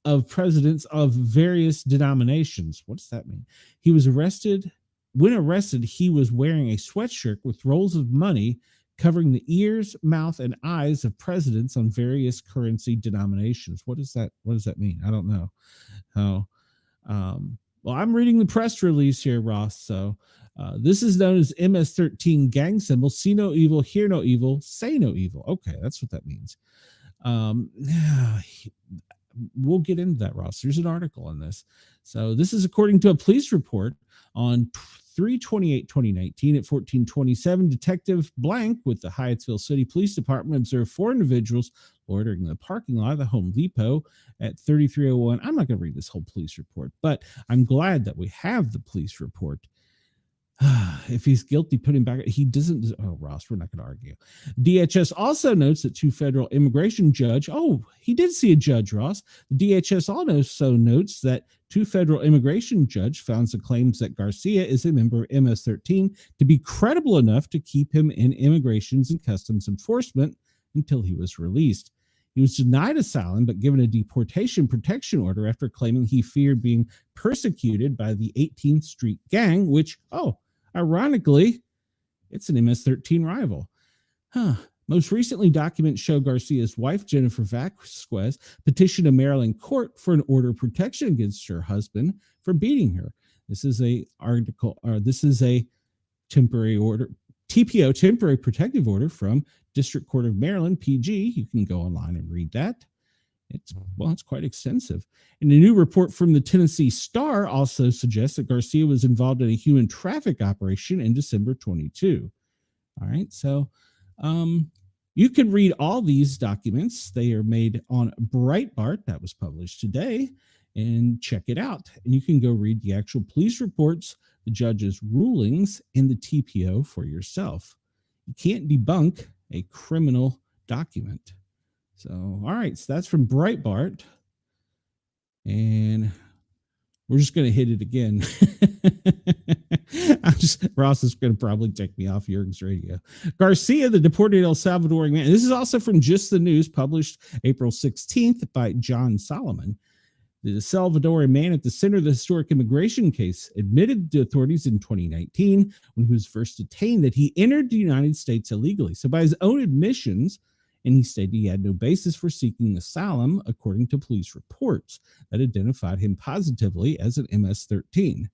of presidents of various denominations. What does that mean? He was arrested. When arrested, he was wearing a sweatshirt with rolls of money covering the ears, mouth, and eyes of presidents on various currency denominations. What does that mean? I don't know. How? Well, I'm reading the press release here, Ross. So this is known as MS-13 gang symbol. See no evil, hear no evil, say no evil. Okay, that's what that means. We'll get into that, Ross. There's an article on this. So this is according to a police report on 3/28/2019 at 14:27. Detective Blank with the Hyattsville City Police Department observed 4 individuals loitering in the parking lot of the Home Depot at 3301. I'm not going to read this whole police report, but I'm glad that we have the police report. If he's guilty, put him back. He doesn't. Oh, Ross, we're not going to argue. DHS also notes that 2 federal immigration judge. Oh, he did see a judge, Ross. The DHS also notes that 2 federal immigration judge found the claims that Garcia is a member of MS-13 to be credible enough to keep him in Immigrations and Customs Enforcement until he was released. He was denied asylum, but given a deportation protection order after claiming he feared being persecuted by the 18th Street Gang, which, ironically, it's an MS-13 rival. Most recently, documents show Garcia's wife, Jennifer Vasquez, petitioned a Maryland court for an order of protection against her husband for beating her. This is a temporary order, TPO, temporary protective order from District Court of Maryland, PG. You can go online and read that. It's quite extensive. And a new report from the Tennessee Star also suggests that Garcia was involved in a human traffic operation in December 22. All right, so you can read all these documents. They are made on Breitbart. That was published today. And check it out. And you can go read the actual police reports, the judge's rulings, and the TPO for yourself. You can't debunk a criminal document. So, all right, so that's from Breitbart. And we're just going to hit it again. Ross is going to probably take me off Jurgen's radio. Garcia, the deported El Salvadorian man. This is also from Just the News, published April 16th by John Solomon. The Salvadorian man at the center of the historic immigration case admitted to authorities in 2019 when he was first detained that he entered the United States illegally. So by his own admissions, and he stated he had no basis for seeking asylum, according to police reports that identified him positively as an MS-13.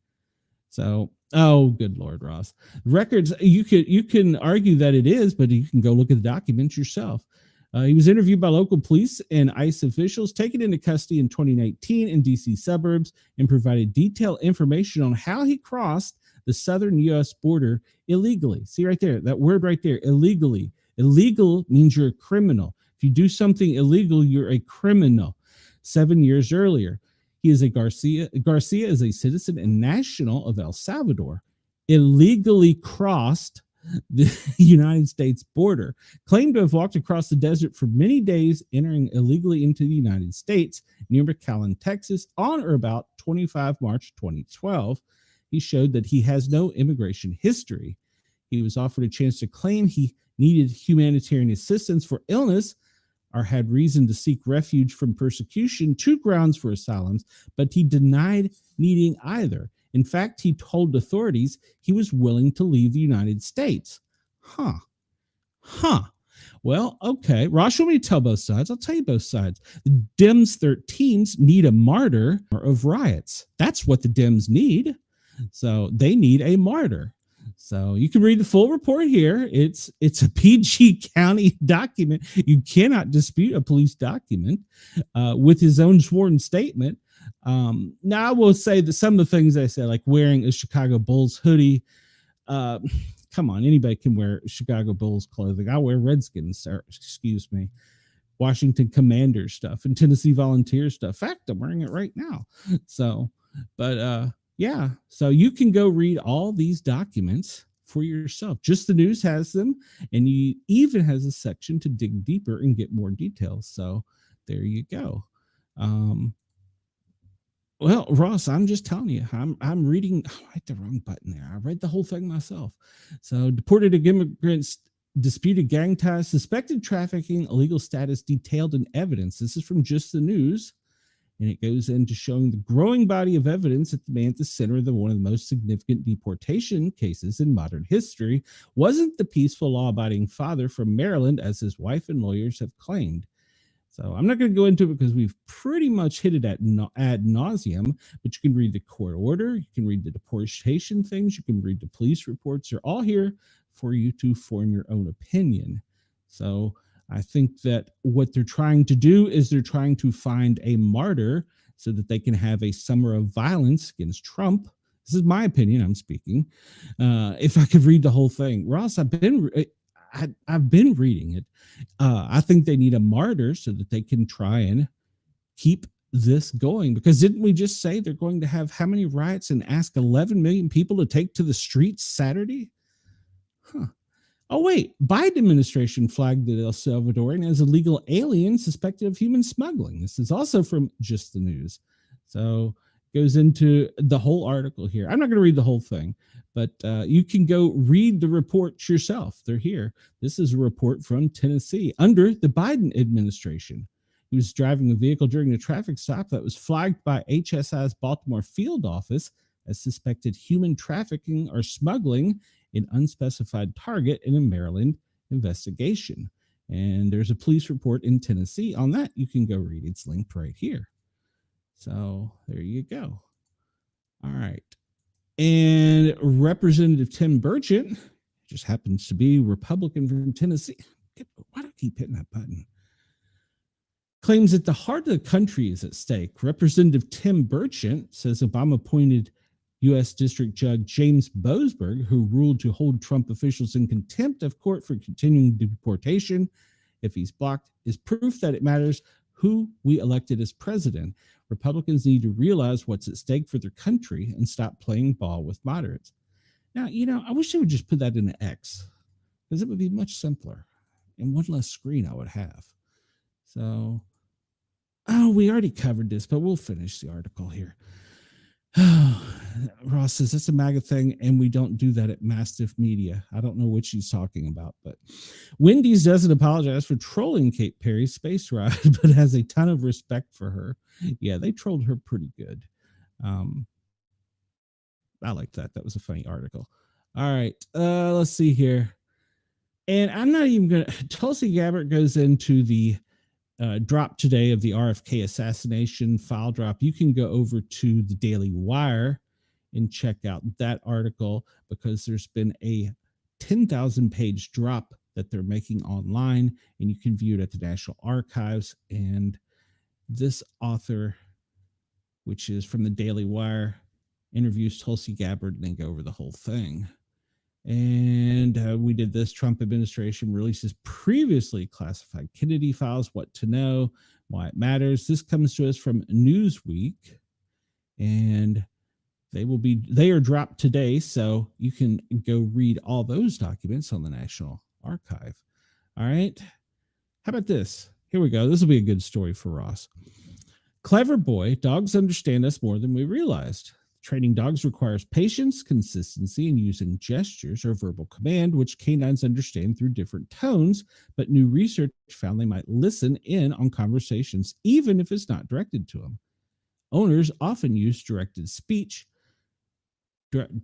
So, good Lord, Ross. Records, you can argue that it is, but you can go look at the documents yourself. He was interviewed by local police and ICE officials, taken into custody in 2019 in D.C. suburbs, and provided detailed information on how he crossed the southern U.S. border illegally. See right there, that word right there, illegally. Illegal means you're a criminal. If you do something illegal, you're a criminal. 7 years earlier, Garcia is a citizen and national of El Salvador, illegally crossed the United States border, claimed to have walked across the desert for many days, entering illegally into the United States near McAllen, Texas, on or about 25 March 2012. He showed that he has no immigration history. He was offered a chance to claim he needed humanitarian assistance for illness or had reason to seek refuge from persecution, 2 grounds for asylums, but he denied needing either. In fact, he told authorities he was willing to leave the United States. Well, okay. Ross, you want me to tell both sides? I'll tell you both sides. The Dems 13s need a martyr of riots. That's what the Dems need. So they need a martyr. So you can read the full report here. It's a PG County document. You cannot dispute a police document with his own sworn statement. Now I will say that some of the things I said, like wearing a Chicago Bulls hoodie, come on, anybody can wear Chicago Bulls clothing. I wear Redskins, excuse me, Washington Commanders stuff and Tennessee Volunteers stuff. In fact, I'm wearing it right now. So, but yeah, so you can go read all these documents for yourself. Just the News has them, and he even has a section to dig deeper and get more details. So there you go. Well, Ross, I'm just telling you, I'm reading. I hit the wrong button there. I read the whole thing myself. So deported immigrants, disputed gang ties, suspected trafficking, illegal status detailed in evidence. This is from Just the News. And it goes into showing the growing body of evidence that the man at the center of one of the most significant deportation cases in modern history wasn't the peaceful, law-abiding father from Maryland, as his wife and lawyers have claimed. So I'm not going to go into it because we've pretty much hit it ad nauseum, but you can read the court order, you can read the deportation things, you can read the police reports. They're all here for you to form your own opinion. So I think that what they're trying to do is they're trying to find a martyr so that they can have a summer of violence against Trump. This is my opinion. I'm speaking. If I could read the whole thing, Ross, I've been reading it. I think they need a martyr so that they can try and keep this going. Because didn't we just say they're going to have how many riots and ask 11 million people to take to the streets Saturday? Huh. Oh, wait. Biden administration flagged the El Salvadorian as illegal alien suspected of human smuggling. This is also from Just the News. So it goes into the whole article here. I'm not going to read the whole thing, but you can go read the reports yourself. They're here. This is a report from Tennessee under the Biden administration. He was driving a vehicle during a traffic stop that was flagged by HSI's Baltimore field office as suspected human trafficking or smuggling an unspecified target in a Maryland investigation. And there's a police report in Tennessee on that. You can go read. It's linked right here. So there you go. All right. And Representative Tim Burchett, just happens to be Republican from Tennessee. Why do I keep hitting that button? Claims that the heart of the country is at stake. Representative Tim Burchett says Obama appointed U.S. District Judge James Boasberg, who ruled to hold Trump officials in contempt of court for continuing deportation if he's blocked, is proof that it matters who we elected as president. Republicans need to realize what's at stake for their country and stop playing ball with moderates. Now, I wish they would just put that in an X, because it would be much simpler and one less screen I would have. So, we already covered this, but we'll finish the article here. Ross says that's a MAGA thing, and we don't do that at Mastiff Media. I don't know what she's talking about, but Wendy's doesn't apologize for trolling Kate Perry's space ride, but has a ton of respect for her. Yeah, they trolled her pretty good. I like that. That was a funny article. All right, let's see here. And I'm not even going to... Tulsi Gabbard goes into the drop today of the RFK assassination file drop. You can go over to the Daily Wire and check out that article, because there's been a 10,000 page drop that they're making online, and you can view it at the National Archives. And this author, which is from the Daily Wire, interviews Tulsi Gabbard, and they go over the whole thing. And we did this. Trump administration releases previously classified Kennedy files, what to know, why it matters. This comes to us from Newsweek, and they are dropped today, so you can go read all those documents on the National Archive. All right. How about this? Here we go. This will be a good story for Ross. Clever boy, dogs understand us more than we realized. Training dogs requires patience, consistency, and using gestures or verbal command, which canines understand through different tones, but new research found they might listen in on conversations even if it's not directed to them. Owners often use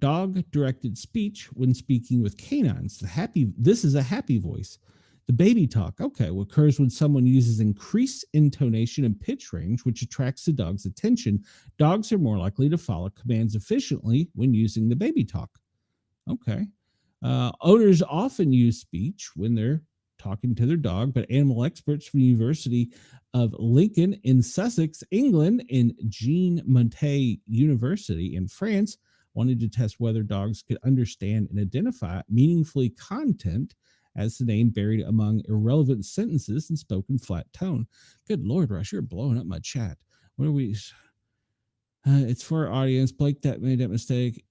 dog-directed speech when speaking with canines. This is a happy voice. The baby talk, occurs when someone uses increased intonation and pitch range, which attracts the dog's attention. Dogs are more likely to follow commands efficiently when using the baby talk. Owners often use speech when they're talking to their dog, but animal experts from the University of Lincoln in Sussex, England, and Jean Montet University in France wanted to test whether dogs could understand and identify meaningfully content as the name buried among irrelevant sentences and spoken flat tone. Good Lord, Rush, you're blowing up my chat. What are we? It's for our audience. Blake, that made that mistake.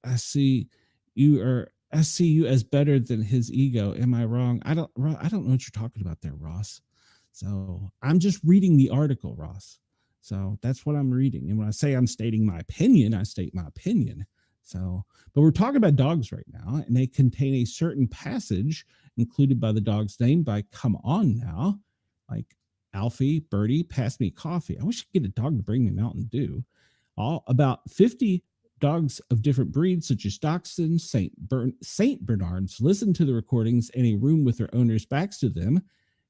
I see you as better than his ego. Am I wrong? I don't know what you're talking about there, Ross. So I'm just reading the article, Ross. So that's what I'm reading. And when I say I'm stating my opinion, I state my opinion. So, but we're talking about dogs right now, and they contain a certain passage included by the dog's name by Come On Now. Like, Alfie, Birdie, pass me coffee. I wish I could get a dog to bring me Mountain Dew. All about 50 dogs of different breeds, such as Dachshunds, Saint Bernards, listened to the recordings in a room with their owners' backs to them.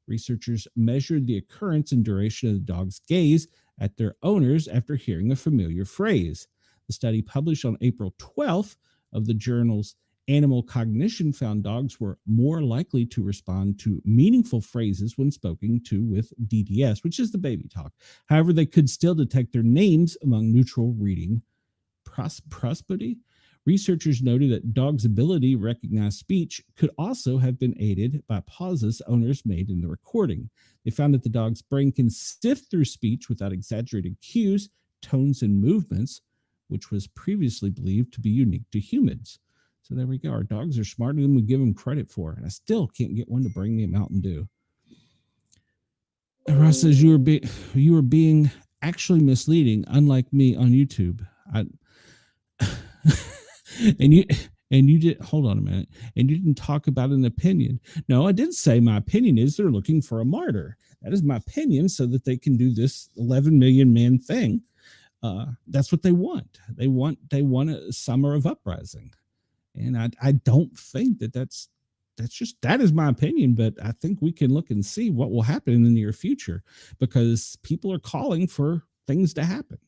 Researchers measured the occurrence and duration of the dog's gaze at their owners after hearing a familiar phrase. The study, published on April 12th of the journal's Animal Cognition, found dogs were more likely to respond to meaningful phrases when spoken to with DDS, which is the baby talk. However, they could still detect their names among neutral reading prosperity. Researchers noted that dogs' ability to recognize speech could also have been aided by pauses owners made in the recording. They found that the dog's brain can sift through speech without exaggerated cues, tones, and movements, which was previously believed to be unique to humans. So there we go. Our dogs are smarter than we give them credit for, and I still can't get one to bring me a Mountain Dew. And Ross says you were being actually misleading, unlike me on YouTube. and you did hold on a minute, and you didn't talk about an opinion. No, I did say my opinion is they're looking for a martyr. That is my opinion, so that they can do this 11 million man thing. That's what they want. They want a summer of uprising, and I don't think that is my opinion. But I think we can look and see what will happen in the near future, because people are calling for things to happen.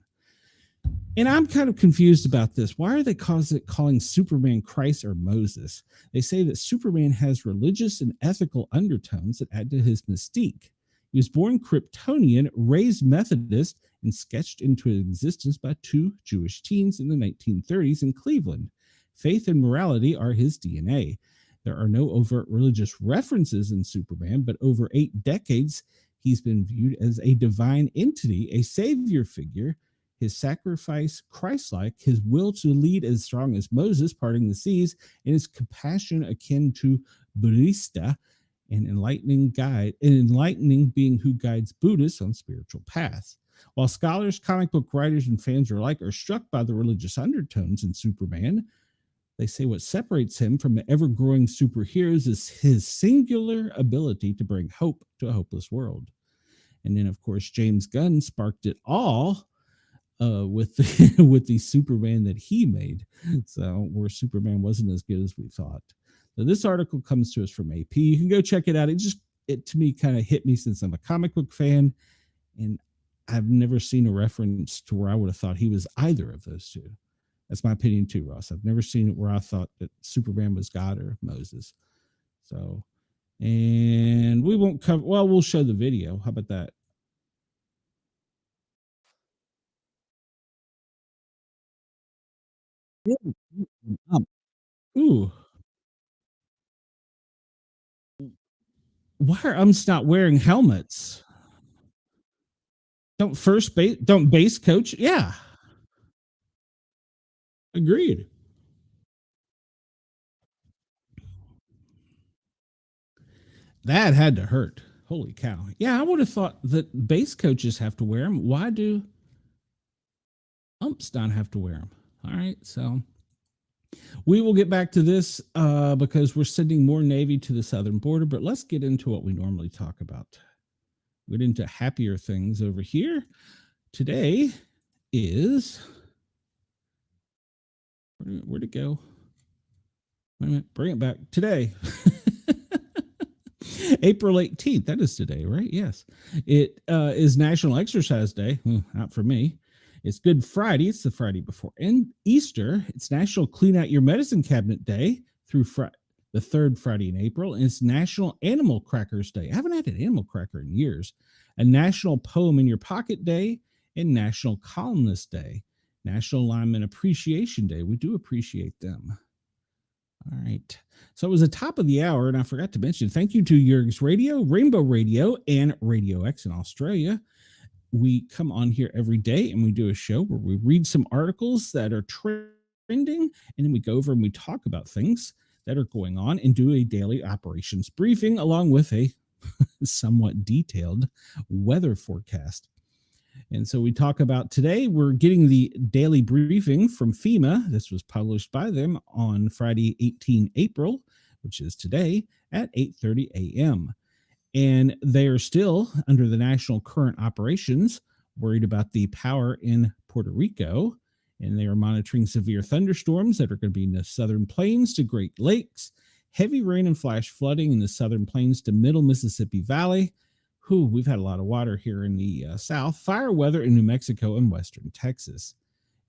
And I'm kind of confused about this. Why are they calling Superman Christ or Moses? They say that Superman has religious and ethical undertones that add to his mystique. He was born Kryptonian, raised Methodist, and sketched into existence by two Jewish teens in the 1930s in Cleveland. Faith and morality are his DNA. There are no overt religious references in Superman, but over 8 decades, he's been viewed as a divine entity, a savior figure. His sacrifice Christ-like, his will to lead as strong as Moses parting the seas, and his compassion akin to Buddhista, an enlightening being who guides Buddhists on spiritual paths. While scholars, comic book writers, and fans alike are struck by the religious undertones in Superman, they say what separates him from the ever-growing superheroes is his singular ability to bring hope to a hopeless world. And then, of course, James Gunn sparked it all with the Superman that he made. So where Superman wasn't as good as we thought. So this article comes to us from AP. You can go check it out. It to me kind of hit me, since I'm a comic book fan, and I've never seen a reference to where I would have thought he was either of those two. That's my opinion too, Ross. I've never seen it where I thought that Superman was God or Moses. So, and we won't cover, well, we'll show the video. How about that? Ooh, why are umps not wearing helmets? Don't base coach? Yeah, agreed. That had to hurt. Holy cow. Yeah, I would have thought that base coaches have to wear them. Why do umps not have to wear them? All right, so we will get back to this because we're sending more Navy to the southern border, but let's get into what we normally talk about. Get into happier things over here. Today is, where'd it go? Wait a minute, bring it back. Today, April 18th. That is today, right? Yes. It is National Exercise Day. Not for me. It's Good Friday. It's the Friday before Easter. It's National Clean Out Your Medicine Cabinet Day through the third Friday in April. And it's National Animal Crackers Day. I haven't had an animal cracker in years. A National Poem in Your Pocket Day, and National Columnist Day. National Lineman Appreciation Day. We do appreciate them. All right. So it was the top of the hour, and I forgot to mention, thank you to Yerg's Radio, Rainbow Radio, and Radio X in Australia. We come on here every day, and we do a show where we read some articles that are trending, and then we go over and we talk about things that are going on and do a daily operations briefing along with a somewhat detailed weather forecast. And so we talk about today, we're getting the daily briefing from FEMA. This was published by them on Friday, 18 April, which is today at 8:30 a.m. And they are still under the National Current Operations, worried about the power in Puerto Rico. And they are monitoring severe thunderstorms that are going to be in the southern plains to Great Lakes, heavy rain and flash flooding in the southern plains to middle Mississippi Valley. We've had a lot of water here in the south. Fire weather in New Mexico and western Texas.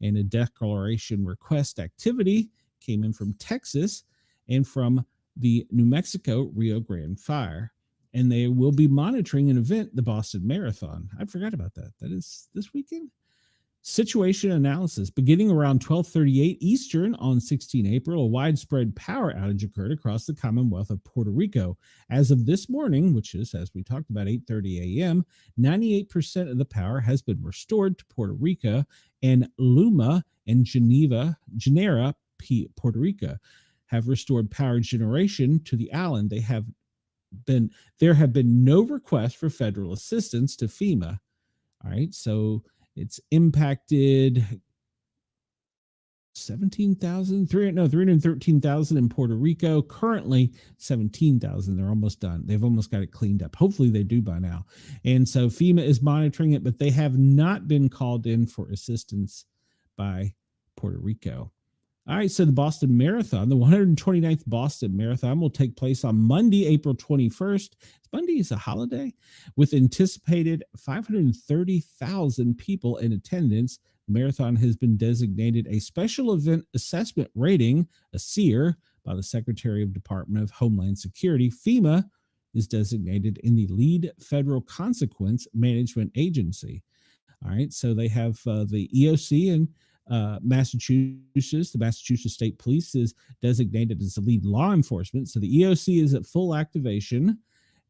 And a declaration request activity came in from Texas and from the New Mexico Rio Grande fire. And they will be monitoring an event, the Boston Marathon. I forgot about that. That is this weekend. Situation analysis. Beginning around 12:38 Eastern on 16 April, a widespread power outage occurred across the Commonwealth of Puerto Rico. As of this morning, which is, as we talked about, 8:30 a.m., 98% of the power has been restored to Puerto Rico, and Luma and Genera, Puerto Rico, have restored power generation to the island. There have been no requests for federal assistance to FEMA. All right, so it's impacted 313,000 in Puerto Rico. Currently 17,000. They're almost done. They've almost got it cleaned up. Hopefully they do by now. And so FEMA is monitoring it, but they have not been called in for assistance by Puerto Rico. All right, so the Boston Marathon, the 129th Boston Marathon, will take place on Monday, April 21st. Monday is a holiday, with anticipated 530,000 people in attendance. The marathon has been designated a Special Event Assessment Rating, a SEER, by the Secretary of Department of Homeland Security. FEMA is designated in the lead federal consequence management agency. All right, so they have the EOC and Massachusetts. The Massachusetts State Police is designated as the lead law enforcement. So the EOC is at full activation,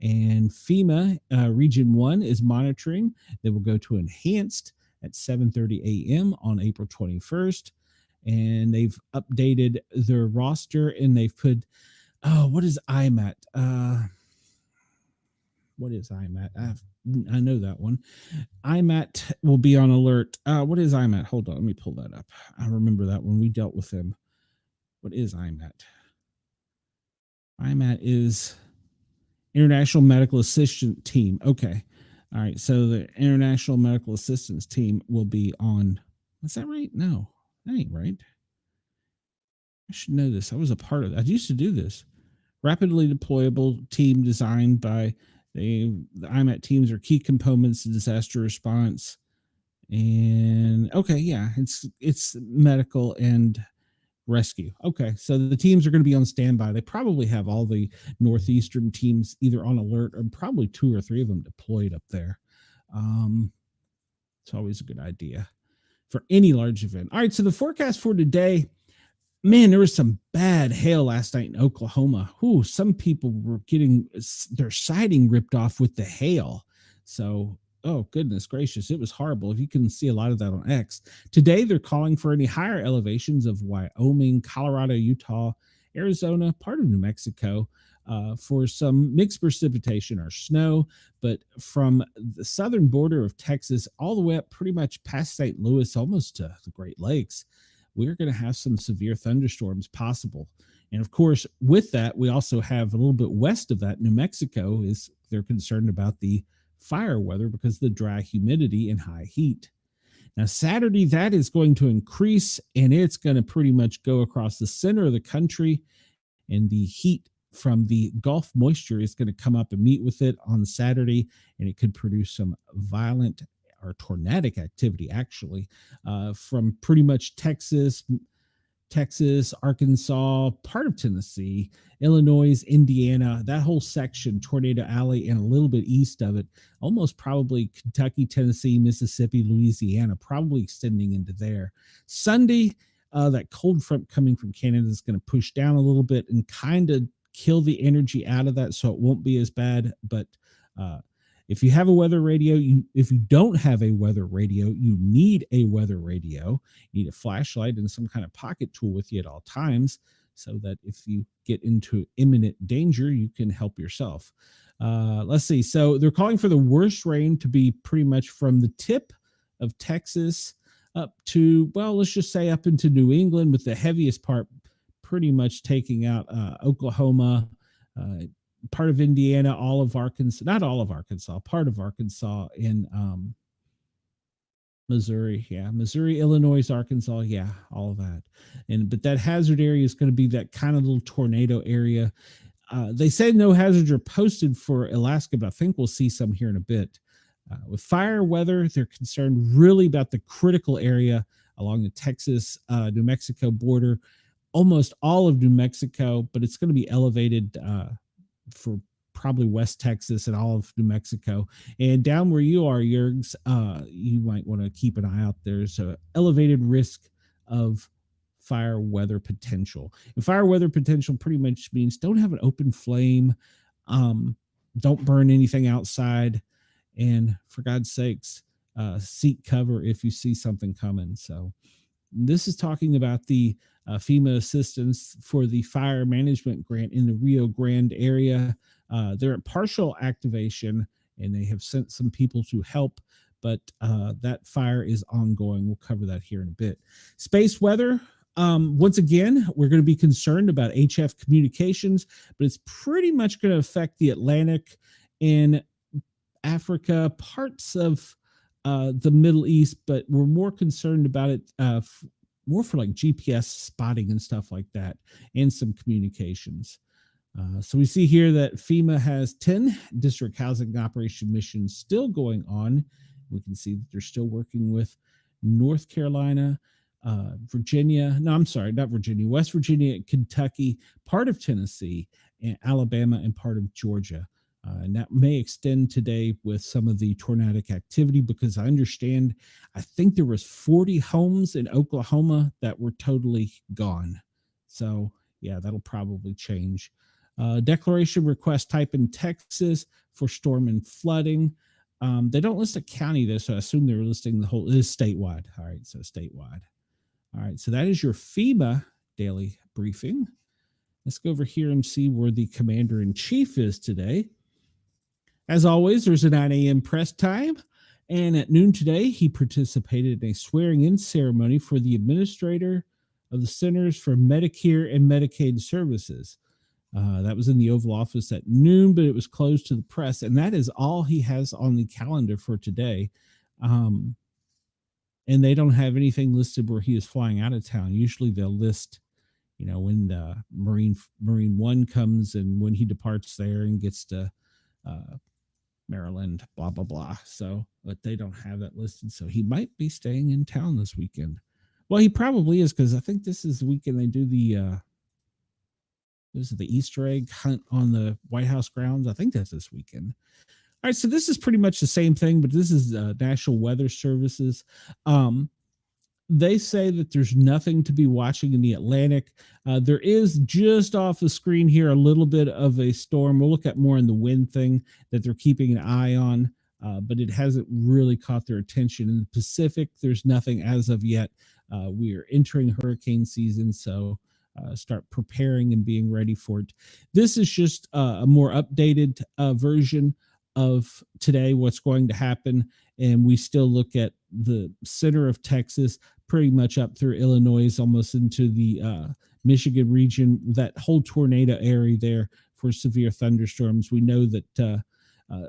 and FEMA Region 1 is monitoring. They will go to enhanced at 7:30 a.m. on April 21st. And they've updated their roster, and they've put, what is IMAT? What is IMAT? I know that one. IMAT will be on alert. What is IMAT? Hold on, let me pull that up. I remember that when we dealt with them. What is IMAT? IMAT is International Medical Assistance Team. Okay. All right. So the International Medical Assistance Team will be on. Is that right? No, that ain't right. I should know this. I was a part of that. I used to do this. Rapidly deployable team designed by the IMAT teams are key components of disaster response. And okay, yeah, it's medical and rescue. Okay, so the teams are going to be on standby. They probably have all the northeastern teams either on alert or probably 2 or 3 of them deployed up there. It's always a good idea for any large event. All right, so the forecast for today. Man, there was some bad hail last night in Oklahoma. Some people were getting their siding ripped off with the hail. So, oh, goodness gracious, it was horrible. If you can see a lot of that on X. Today, they're calling for any higher elevations of Wyoming, Colorado, Utah, Arizona, part of New Mexico, for some mixed precipitation or snow. But from the southern border of Texas all the way up pretty much past St. Louis, almost to the Great Lakes, we're going to have some severe thunderstorms possible. And of course, with that, we also have a little bit west of that, New Mexico, they're concerned about the fire weather because of the dry humidity and high heat. Now, Saturday, that is going to increase, and it's going to pretty much go across the center of the country, and the heat from the Gulf moisture is going to come up and meet with it on Saturday, and it could produce some violent or tornadic activity, actually, from pretty much Texas, Arkansas, part of Tennessee, Illinois, Indiana, that whole section, Tornado Alley, and a little bit east of it, almost probably Kentucky, Tennessee, Mississippi, Louisiana, probably extending into there. Sunday, that cold front coming from Canada is going to push down a little bit and kind of kill the energy out of that, so it won't be as bad. But if you have a weather radio, if you don't have a weather radio, you need a weather radio. You need a flashlight and some kind of pocket tool with you at all times, so that if you get into imminent danger, you can help yourself. Let's see. So they're calling for the worst rain to be pretty much from the tip of Texas up to, well, let's just say up into New England, with the heaviest part pretty much taking out Oklahoma, part of Indiana, all of Arkansas, not all of Arkansas, part of Arkansas, in Missouri, yeah, Missouri, Illinois, Arkansas, yeah, all of that. But that hazard area is going to be that kind of little tornado area. They say no hazards are posted for Alaska, but I think we'll see some here in a bit. With fire weather, they're concerned really about the critical area along the Texas, New Mexico border, almost all of New Mexico, but it's going to be elevated for probably West Texas and all of New Mexico. And down where you are, Yergs, you might want to keep an eye out. There's an elevated risk of fire weather potential. And fire weather potential pretty much means don't have an open flame, don't burn anything outside, and for God's sakes, seek cover if you see something coming. So this is talking about the FEMA assistance for the fire management grant in the Rio Grande area. They're at partial activation, and they have sent some people to help, but that fire is ongoing. We'll cover that here in a bit. Space weather. Once again, we're going to be concerned about HF communications, but it's pretty much going to affect the Atlantic and Africa, parts of the Middle East, but we're more concerned about it more for like GPS spotting and stuff like that, and some communications. So we see here that FEMA has 10 district housing operation missions still going on. We can see that they're still working with North Carolina, Virginia. No, I'm sorry, not Virginia, West Virginia, Kentucky, part of Tennessee, and Alabama, and part of Georgia. And that may extend today with some of the tornadic activity, because I understand, I think there was 40 homes in Oklahoma that were totally gone. So yeah, that'll probably change. Declaration request type in Texas for storm and flooding. They don't list a county though, so I assume they're listing the whole. It is statewide. All right, so statewide. All right, so that is your FEMA daily briefing. Let's go over here and see where the commander-in-chief is today. As always, there's a 9 a.m. press time, and at noon today, he participated in a swearing-in ceremony for the administrator of the Centers for Medicare and Medicaid Services. That was in the Oval Office at noon, but it was closed to the press, and that is all he has on the calendar for today. And they don't have anything listed where he is flying out of town. Usually they'll list, when the Marine One comes and when he departs there and gets to Maryland, blah, blah, blah. So, but they don't have that listed. So he might be staying in town this weekend. Well, he probably is, because I think this is the weekend they do the Easter egg hunt on the White House grounds. I think that's this weekend. All right, so this is pretty much the same thing, but this is National Weather Services. They say that there's nothing to be watching in the Atlantic. There is just off the screen here a little bit of a storm. We'll look at more in the wind thing that they're keeping an eye on, but it hasn't really caught their attention. In the Pacific, there's nothing as of yet. We are entering hurricane season, so start preparing and being ready for it. This is just a more updated version of today, what's going to happen. And we still look at the center of Texas, pretty much up through Illinois, almost into the Michigan region, that whole tornado area there for severe thunderstorms. We know that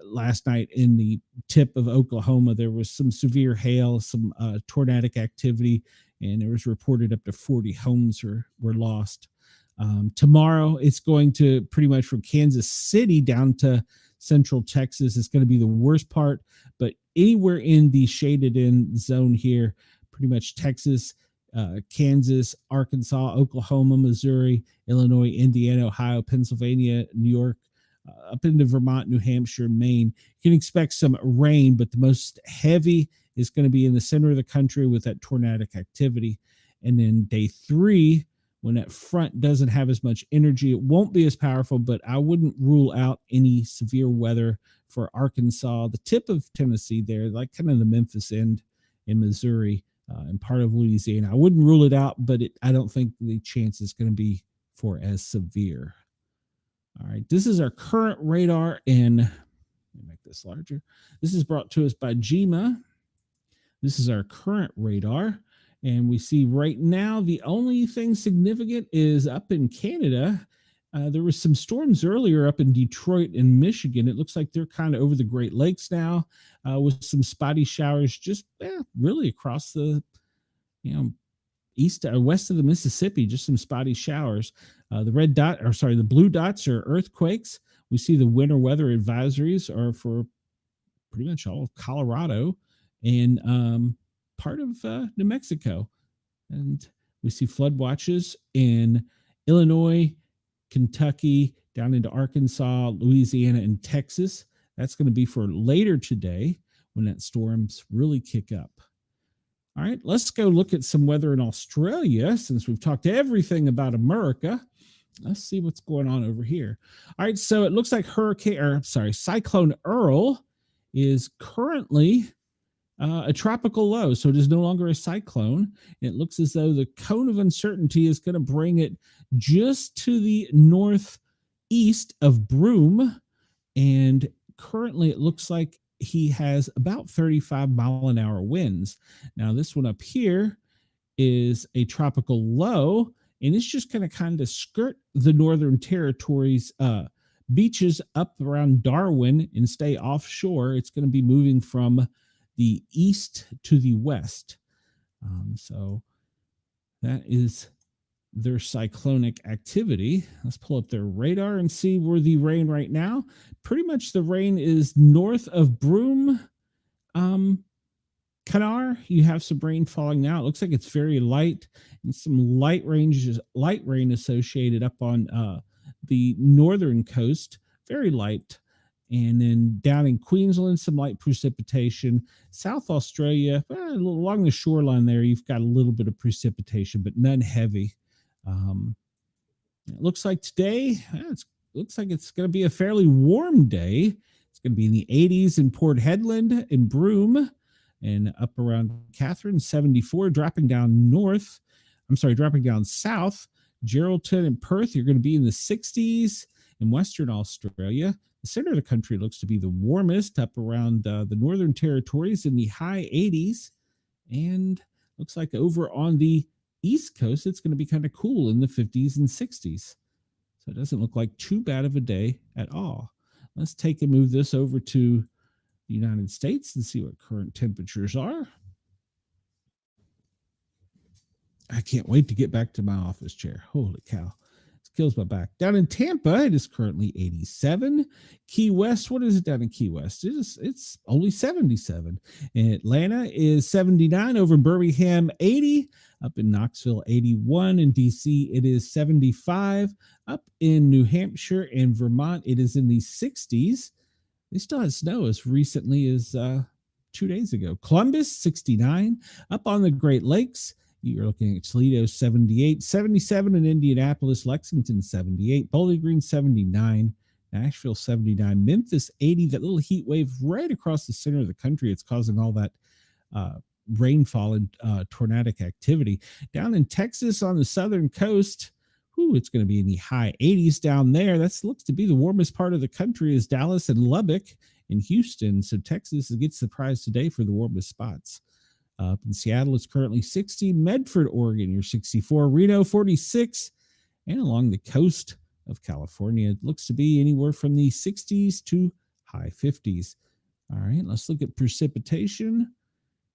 last night in the tip of Oklahoma, there was some severe hail, some tornadic activity, and it was reported up to 40 homes were lost. Tomorrow, it's going to pretty much from Kansas City down to central Texas. It's going to be the worst part, but anywhere in the shaded in zone here, pretty much Texas, Kansas, Arkansas, Oklahoma, Missouri, Illinois, Indiana, Ohio, Pennsylvania, New York, up into Vermont, New Hampshire, Maine. You can expect some rain, but the most heavy is going to be in the center of the country with that tornadic activity. And then day 3, when that front doesn't have as much energy, it won't be as powerful, but I wouldn't rule out any severe weather for Arkansas, the tip of Tennessee there, like kind of the Memphis end in Missouri, and part of Louisiana. I wouldn't rule it out, but I don't think the chance is going to be for as severe. All right, this is our current radar, and let me make this larger. This is brought to us by GMA. This is our current radar. And we see right now the only thing significant is up in Canada There was some storms earlier up in Detroit and Michigan. It looks like they're kind of over the Great Lakes now, with some spotty showers just really across the you know east or west of the Mississippi. Just some spotty showers. The blue dots are earthquakes. We see the winter weather advisories are for pretty much all of Colorado and part of New Mexico. And we see flood watches in Illinois, Kentucky, down into Arkansas, Louisiana, and Texas. That's going to be for later today when that storms really kick up. All right, let's go look at some weather in Australia since we've talked everything about America. Let's see what's going on over here. All right, so it looks like Cyclone Earl is currently a tropical low, so it is no longer a cyclone. It looks as though the cone of uncertainty is going to bring it just to the northeast of Broome, and currently it looks like he has about 35-mile-an-hour winds. Now, this one up here is a tropical low, and it's just going to kind of skirt the Northern Territories beaches up around Darwin and stay offshore. It's going to be moving from the east to the west. So that is their cyclonic activity. Let's pull up their radar and see where the rain right now. Pretty much the rain is north of Broome. Canar, you have some rain falling now. It looks like it's very light and some light rain associated up on the northern coast, very light. And then down in Queensland, some light precipitation. South Australia, along the shoreline there, you've got a little bit of precipitation, but none heavy. It looks like today, looks like it's going to be a fairly warm day. It's going to be in the 80s in Port Hedland and Broome, and up around Catherine, 74, dropping down south. Geraldton and Perth, you're going to be in the 60s. In Western Australia, the center of the country looks to be the warmest, up around the Northern Territories in the high 80s. And looks like over on the East Coast, it's going to be kind of cool in the 50s and 60s. So it doesn't look like too bad of a day at all. Let's take and move this over to the United States and see what current temperatures are. I can't wait to get back to my office chair. Holy cow. Kills my back. Down in Tampa, it is currently 87. Key West, what is it down in Key West? It's only 77. In Atlanta is 79. Over in Birmingham, 80. Up in Knoxville, 81. In DC, it is 75. Up in New Hampshire and Vermont, it is in the 60s. They still had snow as recently as 2 days ago. Columbus, 69. Up on the Great Lakes, you're looking at Toledo, 78, 77 in Indianapolis, Lexington, 78, Bowling Green, 79, Nashville, 79, Memphis, 80. That little heat wave right across the center of the country. It's causing all that rainfall and tornadic activity. Down in Texas on the southern coast, it's going to be in the high 80s down there. That looks to be the warmest part of the country is Dallas and Lubbock and Houston. So Texas gets the prize today for the warmest spots. Up in Seattle, it's currently 60. Medford, Oregon, you're 64. Reno, 46. And along the coast of California, it looks to be anywhere from the 60s to high 50s. All right, let's look at precipitation.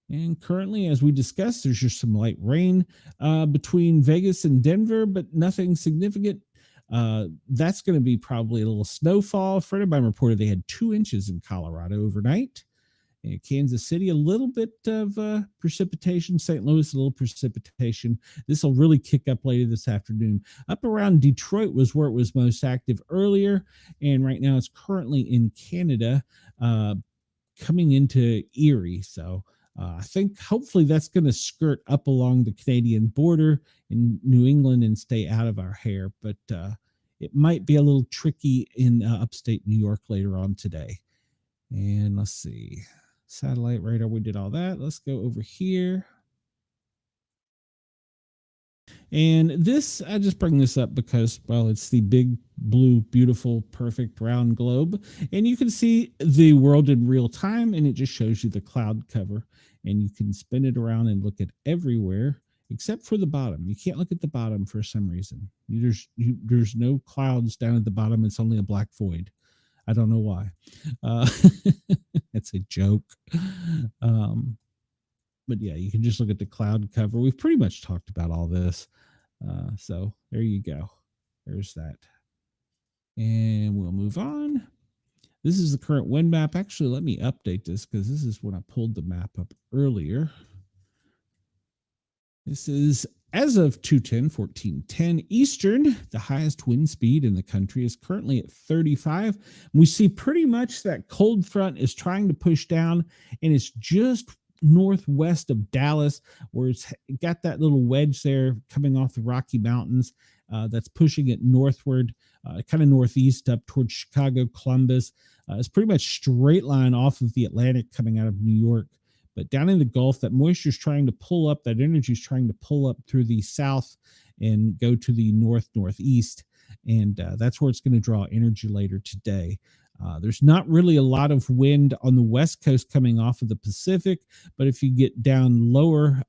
And currently, as we discussed, there's just some light rain between Vegas and Denver, but nothing significant. That's going to be probably a little snowfall. A friend of mine reported they had 2 inches in Colorado overnight. In Kansas City, a little bit of precipitation. St. Louis, a little precipitation. This will really kick up later this afternoon. Up around Detroit was where it was most active earlier, and right now it's currently in Canada, coming into Erie. So I think hopefully that's going to skirt up along the Canadian border in New England and stay out of our hair, but it might be a little tricky in upstate New York later on today. And let's see. Satellite radar, we did all that. Let's go over here. And this, I just bring this up because, well, it's the big, blue, beautiful, perfect round globe. And you can see the world in real time, and it just shows you the cloud cover. And you can spin it around and look at everywhere except for the bottom. You can't look at the bottom for some reason. There's no clouds down at the bottom. It's only a black void. I don't know why. Uh, it's a joke. But yeah, you can just look at the cloud cover. We've pretty much talked about all this. So there you go. There's that. And we'll move on. This is the current wind map. Actually, let me update this because this is when I pulled the map up earlier. This is as of 2/10/14/10 Eastern. The highest wind speed in the country is currently at 35. We see pretty much that cold front is trying to push down, and it's just northwest of Dallas, where it's got that little wedge there coming off the Rocky Mountains that's pushing it northward, kind of northeast up towards Chicago, Columbus. It's pretty much straight line off of the Atlantic coming out of New York. But down in the Gulf, that moisture is trying to pull up, that energy is trying to pull up through the south and go to the northeast. And that's where it's going to draw energy later today. There's not really a lot of wind on the west coast coming off of the Pacific, but if you get down lower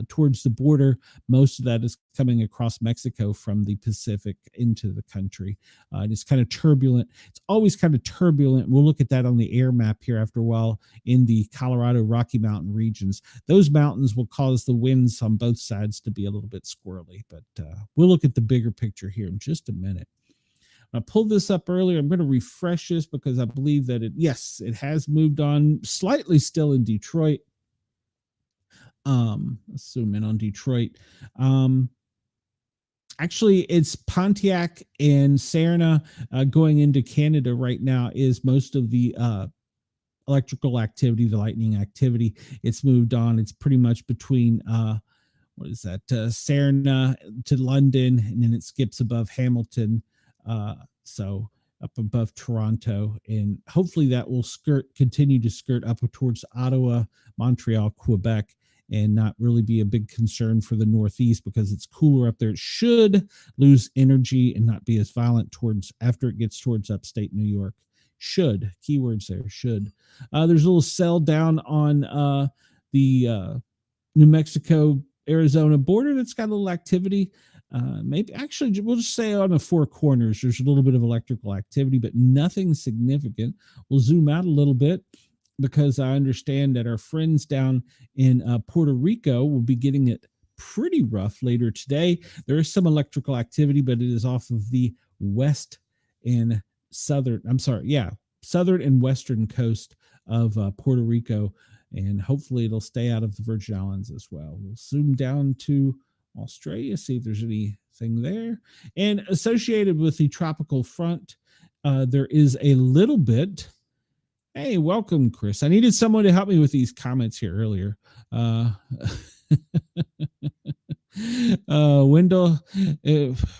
towards the border, most of that is coming across Mexico from the Pacific into the country. And it's kind of turbulent. It's always kind of turbulent. We'll look at that on the air map here after a while in the Colorado Rocky Mountain regions. Those mountains will cause the winds on both sides to be a little bit squirrely, but we'll look at the bigger picture here in just a minute. I pulled this up earlier. I'm going to refresh this because I believe that it has moved on slightly still in Detroit. Let's zoom in on Detroit. Actually, it's Pontiac and Serna going into Canada right now is most of the electrical activity, the lightning activity. It's moved on. It's pretty much between Serna to London, and then it skips above Hamilton. So up above Toronto, and hopefully that will continue to skirt up towards Ottawa, Montreal, Quebec, and not really be a big concern for the Northeast because it's cooler up there. It should lose energy and not be as violent after it gets towards upstate New York. Should, keywords there, should. There's a little cell down on the New Mexico, Arizona border that's got a little activity. Maybe actually we'll just say on the four corners there's a little bit of electrical activity, but nothing significant. We'll zoom out a little bit because I understand that our friends down in Puerto Rico will be getting it pretty rough later today. There is some electrical activity, but it is off of the southern and western coast of Puerto Rico, and hopefully it'll stay out of the Virgin Islands as well. We'll zoom down to Australia, see if there's anything there. And associated with the tropical front, there is a little bit. Hey, welcome, Chris. I needed someone to help me with these comments here earlier. Wendell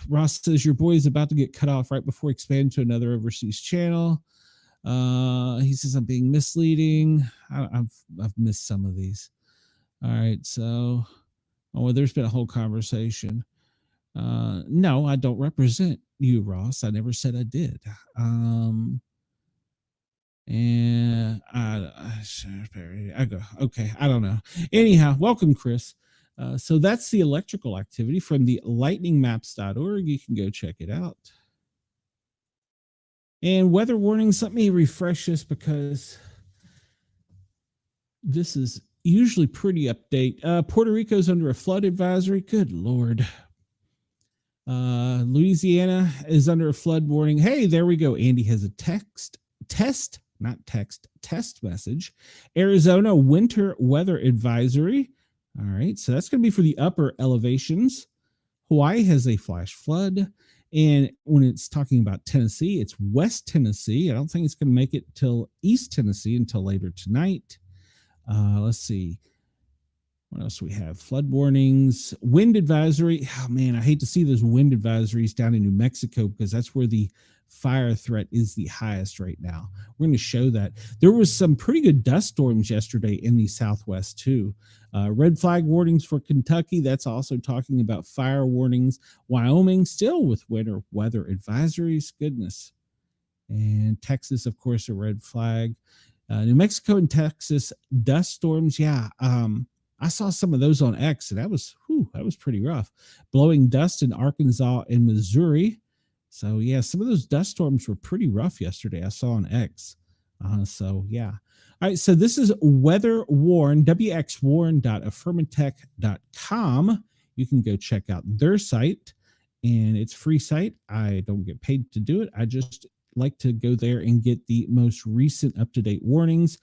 Ross says your boy is about to get cut off right before expanding to another overseas channel. He says I'm being misleading. I've missed some of these. All right, so there's been a whole conversation. No, I don't represent you, Ross. I never said I did. And I go, okay, I don't know. Anyhow, welcome, Chris. So that's the electrical activity from the lightningmaps.org. You can go check it out. And weather warnings, let me refresh this because this is usually pretty update. Puerto Rico's under a flood advisory. Good Lord. Louisiana is under a flood warning. Hey, there we go. Andy has a test message. Arizona winter weather advisory. All right, so that's going to be for the upper elevations. Hawaii has a flash flood. And when it's talking about Tennessee, it's West Tennessee. I don't think it's going to make it till East Tennessee until later tonight. Let's see. What else do we have? Flood warnings, wind advisory. Oh, man, I hate to see those wind advisories down in New Mexico because that's where the fire threat is the highest right now. We're going to show that. There was some pretty good dust storms yesterday in the Southwest, too. Red flag warnings for Kentucky. That's also talking about fire warnings. Wyoming still with winter weather advisories. Goodness. And Texas, of course, a red flag. New Mexico and Texas, dust storms. Yeah. I saw some of those on X, and that was pretty rough. Blowing dust in Arkansas and Missouri. So yeah, some of those dust storms were pretty rough yesterday. I saw on X. So yeah. All right, so this is Weather Warn, wxwarn.affirmatech.com. You can go check out their site, and it's free site. I don't get paid to do it. I just like to go there and get the most recent up-to-date warnings.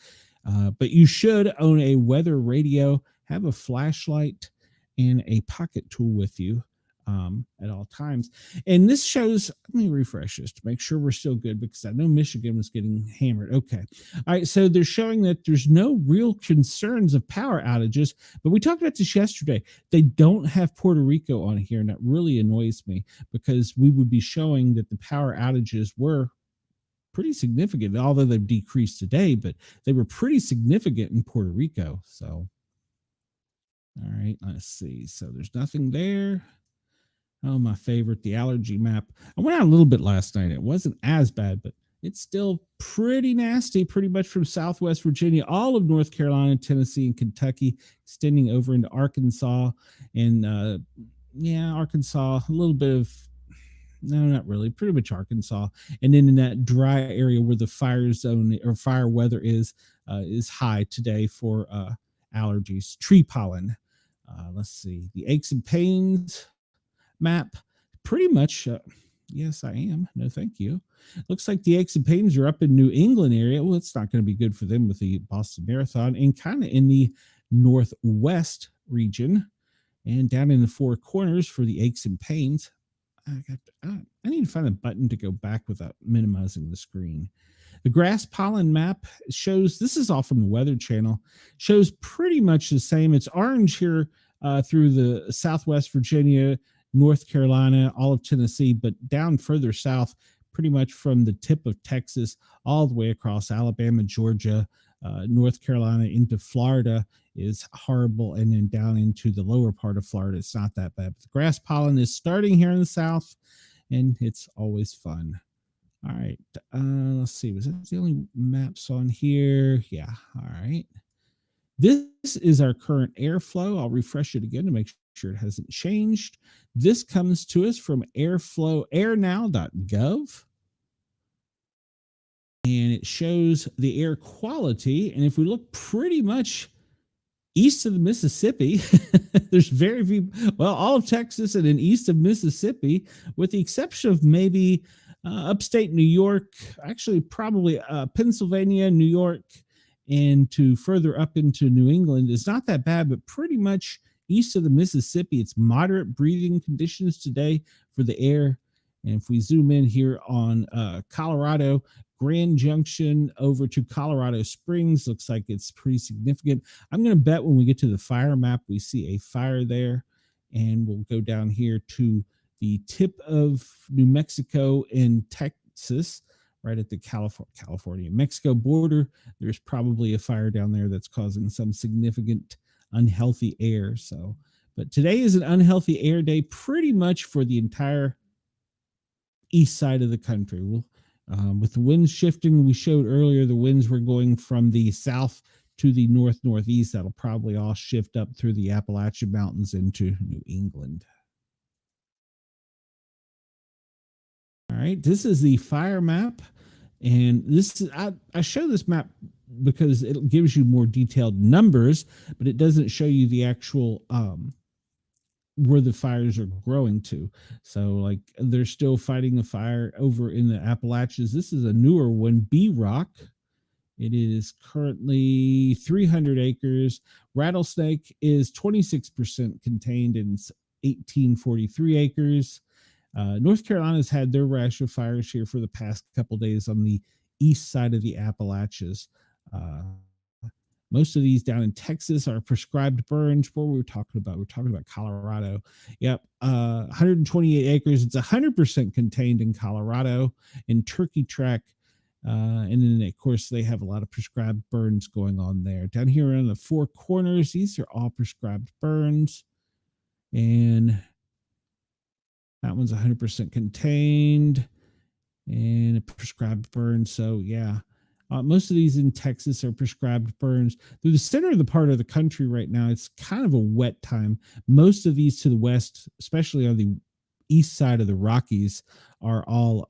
But you should own a weather radio, have a flashlight, and a pocket tool with you at all times. And this shows, let me refresh this to make sure we're still good, because I know Michigan was getting hammered. Okay. All right. So they're showing that there's no real concerns of power outages, but we talked about this yesterday. They don't have Puerto Rico on here, and that really annoys me, because we would be showing that the power outages were pretty significant, although they've decreased today, but they were pretty significant in Puerto Rico. So, all right, let's see. So there's nothing there. Oh, my favorite, the allergy map. I went out a little bit last night. It wasn't as bad, but it's still pretty nasty, pretty much from Southwest Virginia, all of North Carolina, Tennessee, and Kentucky, extending over into Arkansas. And yeah, Arkansas, a little bit of, no, not really, pretty much Arkansas. And then in that dry area where the fire zone or fire weather is high today for allergies, tree pollen. Let's see, the aches and pains map, pretty much. Yes, I am. No, thank you. Looks like the aches and pains are up in New England area. Well, it's not going to be good for them with the Boston Marathon, and kind of in the Northwest region, and down in the Four Corners for the aches and pains. I need to find a button to go back without minimizing the screen. The grass pollen map shows, this is all from the Weather Channel, shows pretty much the same. It's orange here through the Southwest Virginia, North Carolina, all of Tennessee, but down further south, pretty much from the tip of Texas all the way across Alabama, Georgia, North Carolina into Florida is horrible, and then down into the lower part of Florida, it's not that bad. But the grass pollen is starting here in the south, and it's always fun. All right, let's see. Was that the only maps on here? Yeah. All right. This is our current airflow. I'll refresh it again to make sure it hasn't changed. This comes to us from airnow.gov. And it shows the air quality. And if we look pretty much east of the Mississippi, there's very few, well, all of Texas and then east of Mississippi, with the exception of maybe upstate New York, actually probably Pennsylvania, New York, and to further up into New England is not that bad, but pretty much east of the Mississippi, it's moderate breathing conditions today for the air. And if we zoom in here on Colorado, Grand Junction over to Colorado Springs, looks like it's pretty significant. I'm going to bet when we get to the fire map, we see a fire there. And we'll go down here to the tip of New Mexico and Texas, right at the California-Mexico border. There's probably a fire down there that's causing some significant unhealthy air. So, but today is an unhealthy air day pretty much for the entire east side of the country. With the winds shifting, we showed earlier the winds were going from the south to the northeast. That'll probably all shift up through the Appalachian Mountains into New England. All right, this is the fire map, and this is, I show this map because it gives you more detailed numbers, but it doesn't show you the actual where the fires are growing to. So like they're still fighting a fire over in the Appalachians. This is a newer one, B Rock. It is currently 300 acres. Rattlesnake is 26% contained in 1843 acres. North Carolina's had their rash of fires here for the past couple of days on the east side of the Appalachians. Most of these down in Texas are prescribed burns. What were we talking about? We're talking about Colorado. Yep. 128 acres. It's 100% contained in Colorado and Turkey Track. And then, of course, they have a lot of prescribed burns going on there. Down here in the Four Corners, these are all prescribed burns. And that one's 100% contained and a prescribed burn. So, yeah. Most of these in Texas are prescribed burns. Through the center of the part of the country right now, it's kind of a wet time. Most of these to the west, especially on the east side of the Rockies, are all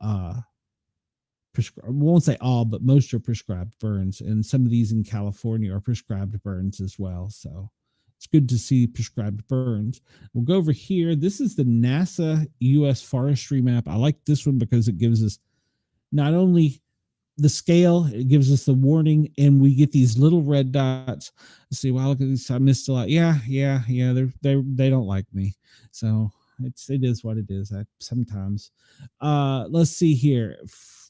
prescribed. I won't say all, but most are prescribed burns, and some of these in California are prescribed burns as well. So it's good to see prescribed burns. We'll go over here. This is the NASA U.S. forestry map. I like this one because it gives us not only the scale, it gives us the warning, and we get these little red dots. Let's see, wow, look at this. I missed a lot. Yeah. They don't like me. So it is what it is. Sometimes. Let's see here.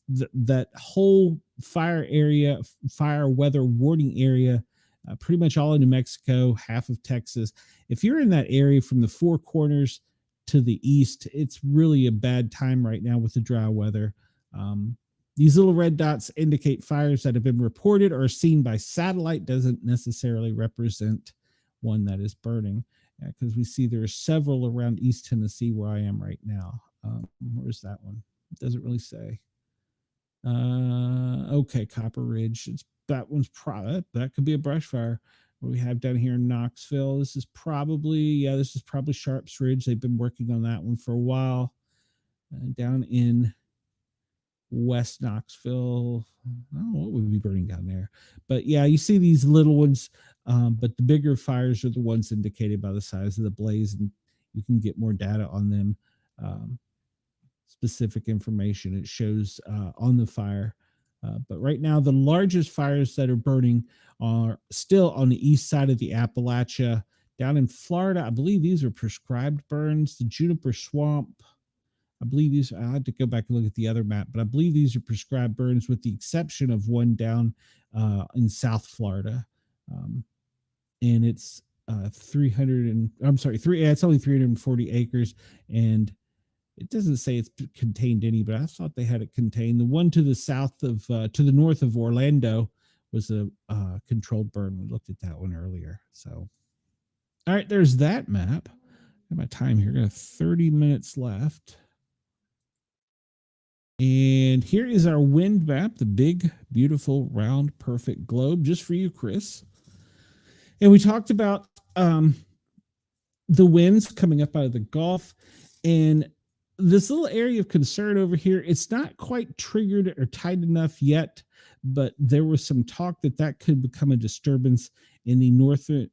That whole fire weather warning area, pretty much all of New Mexico, half of Texas. If you're in that area from the Four Corners to the east, it's really a bad time right now with the dry weather. These little red dots indicate fires that have been reported or seen by satellite. Doesn't necessarily represent one that is burning, because we see there are several around East Tennessee where I am right now. Where's that one? It doesn't really say. Okay, Copper Ridge. That one's that could be a brush fire. What we have down here in Knoxville, this is probably Sharps Ridge. They've been working on that one for a while. Down in West Knoxville, I don't know what would be burning down there, but yeah, you see these little ones, but the bigger fires are the ones indicated by the size of the blaze, and you can get more data on them. Specific information it shows on the fire, but right now the largest fires that are burning are still on the east side of the Appalachia. Down in Florida, I believe these are prescribed burns. The Juniper Swamp, I believe these, I had to go back and look at the other map, but I believe these are prescribed burns with the exception of one down in South Florida. And it's 300 and I'm sorry, it's only 340 acres, and it doesn't say it's contained any, but I thought they had it contained. The one to the south of, to the north of Orlando was a controlled burn. We looked at that one earlier. So, all right, there's that map. Got my time here. Got 30 minutes left. And here is our wind map, the big, beautiful, round, perfect globe, just for you, Chris. And we talked about the winds coming up out of the Gulf, and this little area of concern over here, it's not quite triggered or tight enough yet, but there was some talk that could become a disturbance in the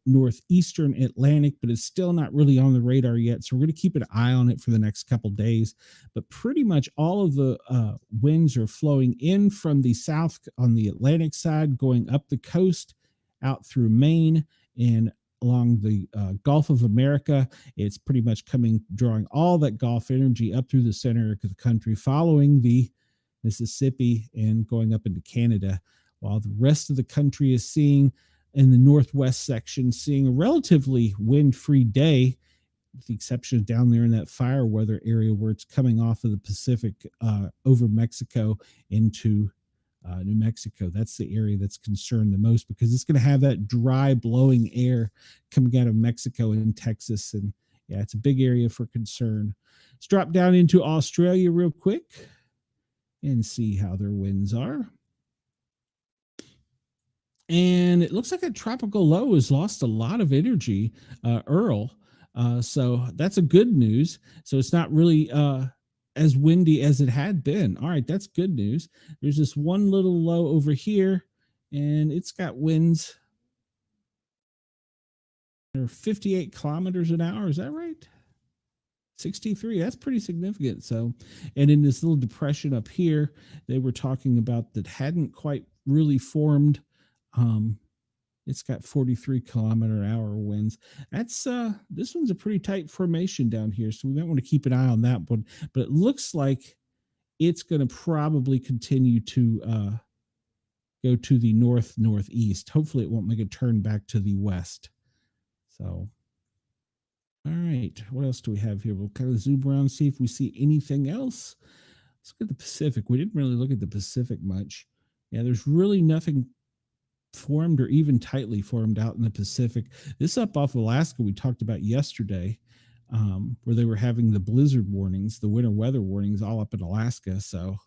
northeastern Atlantic, but it's still not really on the radar yet. So we're going to keep an eye on it for the next couple days. But pretty much all of the winds are flowing in from the south on the Atlantic side, going up the coast out through Maine and along the Gulf of America. It's pretty much drawing all that Gulf energy up through the center of the country, following the Mississippi and going up into Canada, while the rest of the country is seeing, in the northwest section, seeing a relatively wind-free day, with the exception of down there in that fire weather area where it's coming off of the Pacific over Mexico into New Mexico. That's the area that's concerned the most, because it's going to have that dry blowing air coming out of Mexico and Texas. And yeah, it's a big area for concern. Let's drop down into Australia real quick and see how their winds are. And it looks like a tropical low has lost a lot of energy, Earl. So that's a good news. So it's not really as windy as it had been. All right, that's good news. There's this one little low over here, and it's got winds. They're 58 kilometers an hour. Is that right? 63. That's pretty significant. So, and in this little depression up here, they were talking about that hadn't quite really formed. It's got 43 kilometer an hour winds. That's this one's a pretty tight formation down here, so we might want to keep an eye on that one. But it looks like it's going to probably continue to go to the northeast. Hopefully, it won't make a turn back to the west. So, all right, what else do we have here? We'll kind of zoom around, see if we see anything else. Let's look at the Pacific. We didn't really look at the Pacific much. Yeah, there's really nothing formed or even tightly formed out in the Pacific. This up off Alaska we talked about yesterday, where they were having the blizzard warnings, the winter weather warnings all up in Alaska. So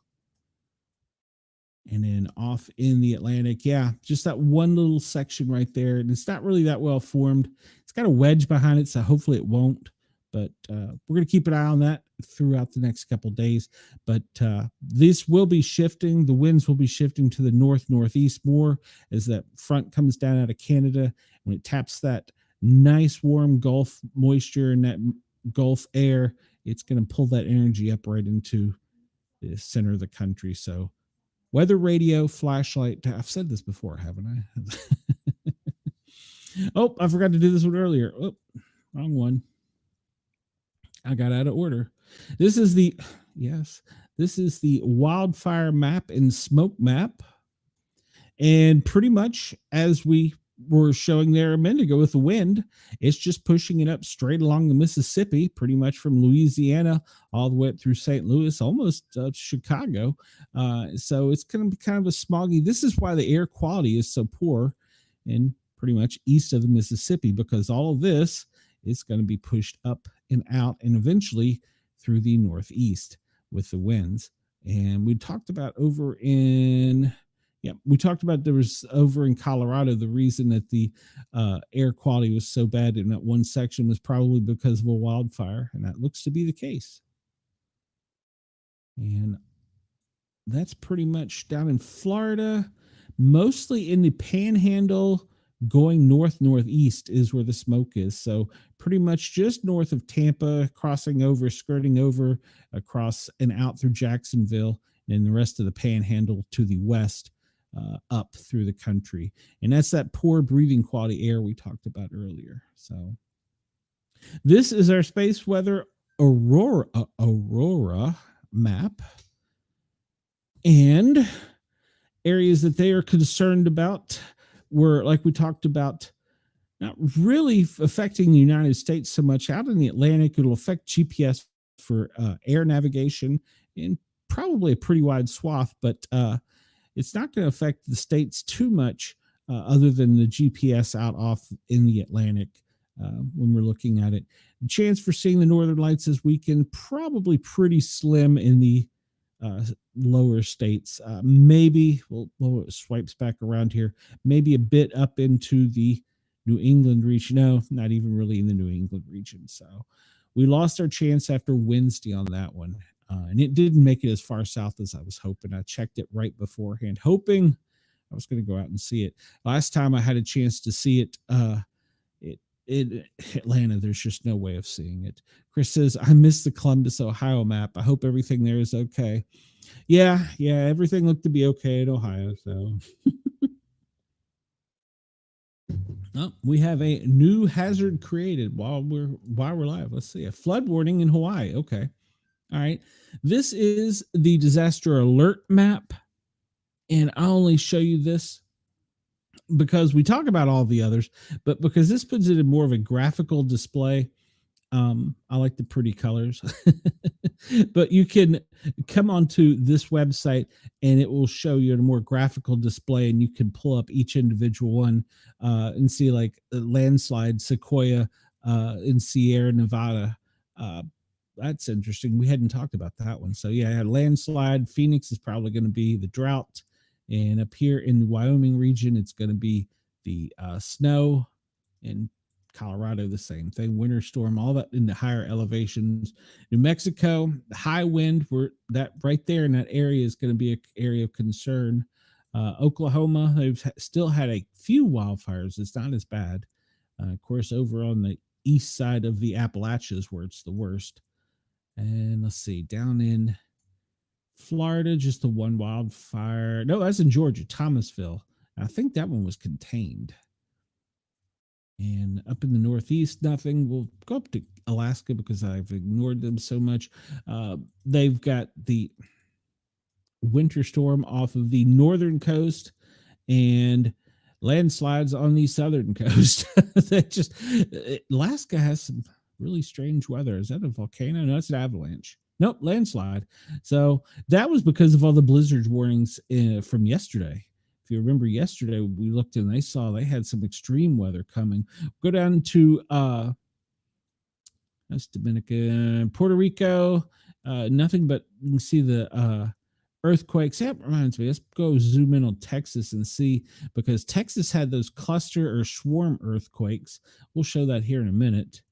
And then off in the Atlantic, yeah, just that one little section right there. And it's not really that well formed. It's got a wedge behind it, so hopefully it won't. But we're going to keep an eye on that throughout the next couple of days. But this will be shifting. The winds will be shifting to the northeast more as that front comes down out of Canada. When it taps that nice warm Gulf moisture and that Gulf air, it's going to pull that energy up right into the center of the country. So weather radio, flashlight. I've said this before, haven't I? Oh, I forgot to do this one earlier. Oh, wrong one. I got out of order. This is the wildfire map and smoke map. And pretty much as we were showing there a minute ago with the wind, it's just pushing it up straight along the Mississippi, pretty much from Louisiana all the way up through St. Louis, almost Chicago. So it's going to be kind of a smoggy. This is why the air quality is so poor in pretty much east of the Mississippi, because all of this is going to be pushed up and out and eventually through the northeast with the winds. And we talked about there was over in Colorado, the reason that the air quality was so bad in that one section was probably because of a wildfire, and that looks to be the case. And that's pretty much down in Florida, mostly in the Panhandle. Going northeast is where the smoke is. So pretty much just north of Tampa, skirting over across and out through Jacksonville, and the rest of the Panhandle to the west, up through the country. And that's that poor breathing quality air we talked about earlier. So this is our space weather aurora map. And areas that they are concerned about were, like we talked about, not really affecting the United States so much. Out in the Atlantic, it'll affect GPS for air navigation in probably a pretty wide swath, but it's not going to affect the states too much, other than the GPS out off in the Atlantic when we're looking at it. The chance for seeing the northern lights this weekend, probably pretty slim in the lower states. Maybe it swipes back around here, maybe a bit up into the New England region. No, not even really in the New England region. So we lost our chance after Wednesday on that one. And it didn't make it as far south as I was hoping. I checked it right beforehand, hoping I was going to go out and see it. Last time I had a chance to see it, in Atlanta, there's just no way of seeing it. Chris says, I missed the Columbus, Ohio map. I hope everything there is okay. Yeah, everything looked to be okay in Ohio. So we have a new hazard created while we're live. Let's see, a flood warning in Hawaii. Okay. All right. This is the disaster alert map. And I'll only show you this because we talk about all the others, but because this puts it in more of a graphical display. I like the pretty colors. But you can come onto this website and it will show you a more graphical display, and you can pull up each individual one and see, like, landslide, Sequoia in Sierra Nevada. That's interesting. We hadn't talked about that one. So yeah, landslide. Phoenix is probably going to be the drought, and up here in the Wyoming region, it's going to be the snow. In Colorado, the same thing, winter storm, all that in the higher elevations. New Mexico, high wind, where that right there in that area is going to be an area of concern. Oklahoma, they've still had a few wildfires. It's not as bad. Of course, over on the east side of the Appalachians, where it's the worst. And let's see, down in Florida, just the one wildfire. No, that's in Georgia, Thomasville. I think that one was contained. And up in the Northeast, nothing. We'll go up to Alaska because I've ignored them so much. They've got the winter storm off of the northern coast and landslides on the southern coast. Alaska has some really strange weather. Is that a volcano? No, it's an avalanche. Nope, landslide. So that was because of all the blizzard warnings from yesterday. If you remember yesterday, we looked and they had some extreme weather coming. Go down to that's Dominican, Puerto Rico. Nothing but you can see the earthquakes. That reminds me. Let's go zoom in on Texas and see, because Texas had those cluster or swarm earthquakes. We'll show that here in a minute.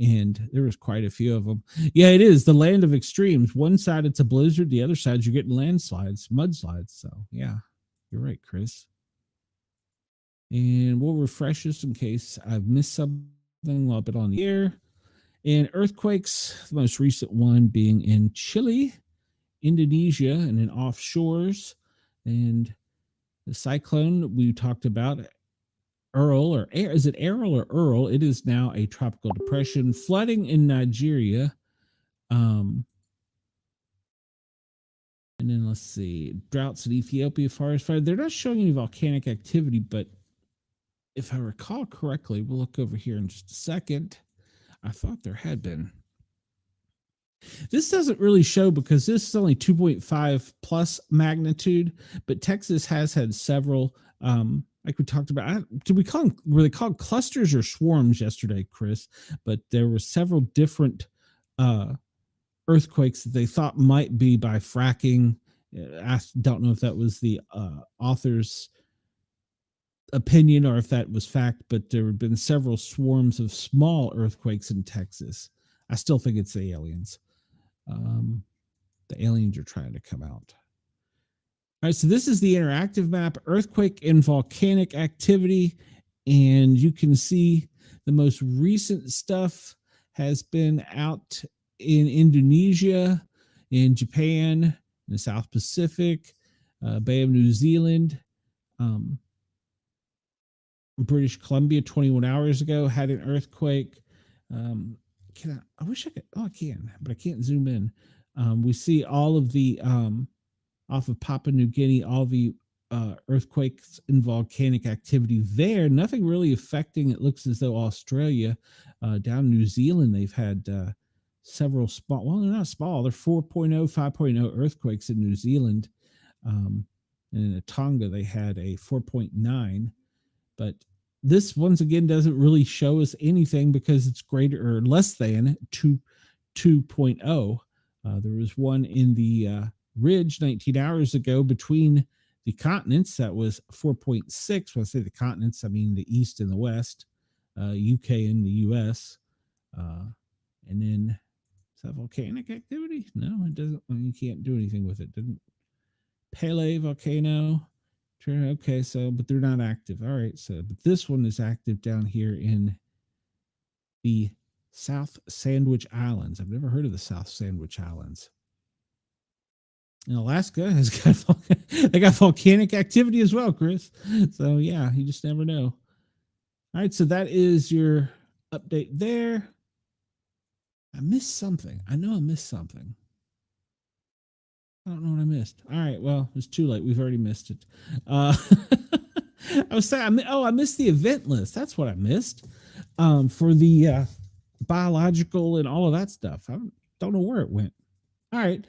And there was quite a few of them. Yeah, it is the land of extremes. One side it's a blizzard, the other side you're getting landslides, mudslides. So yeah, you're right, Chris. And we'll refresh this in case I've missed something while I've been on the air. And earthquakes, the most recent one being in Chile, Indonesia, and in offshores. And the cyclone we talked about, Earl, or is it Errol or Earl? It is now a tropical depression. Flooding in Nigeria. And then let's see, droughts in Ethiopia, forest fire. They're not showing any volcanic activity, but if I recall correctly, we'll look over here in just a second. I thought there had been. This doesn't really show because this is only 2.5 plus magnitude, but Texas has had several, like we talked about. Were they called clusters or swarms yesterday, Chris? But there were several different earthquakes that they thought might be by fracking. I don't know if that was the author's opinion or if that was fact, but there have been several swarms of small earthquakes in Texas. I still think it's the aliens. The aliens are trying to come out. All right, so this is the interactive map, earthquake and volcanic activity, and you can see the most recent stuff has been out in Indonesia, in Japan, in the South Pacific, Bay of New Zealand, British Columbia 21 hours ago had an earthquake. I wish I could. Oh, I can, but I can't zoom in. We see all of the off of Papua New Guinea, all the earthquakes and volcanic activity there. Nothing really affecting. It looks as though Australia, down New Zealand, they've had several small. Well, they're not small. They're 4.0, 5.0 earthquakes in New Zealand, and in Tonga they had a 4.9. But this once again doesn't really show us anything because it's greater or less than 2.0. There was one in the ridge 19 hours ago between the continents that was 4.6. When I say the continents, I mean the East and the West, UK and the US. And then, is that volcanic activity? No, it doesn't. You can't do anything with it. Didn't Pele volcano. Okay, so, but they're not active. All right, so, but this one is active down here in the South Sandwich Islands. I've never heard of the South Sandwich Islands. And Alaska has got, they got volcanic activity as well, Chris. So, yeah, you just never know. All right, so that is your update there. I missed something. I know I missed something. I don't know what I missed. All right, well, it's too late. We've already missed it. I was saying, I missed the event list. That's what I missed for the biological and all of that stuff. I don't know where it went. All right,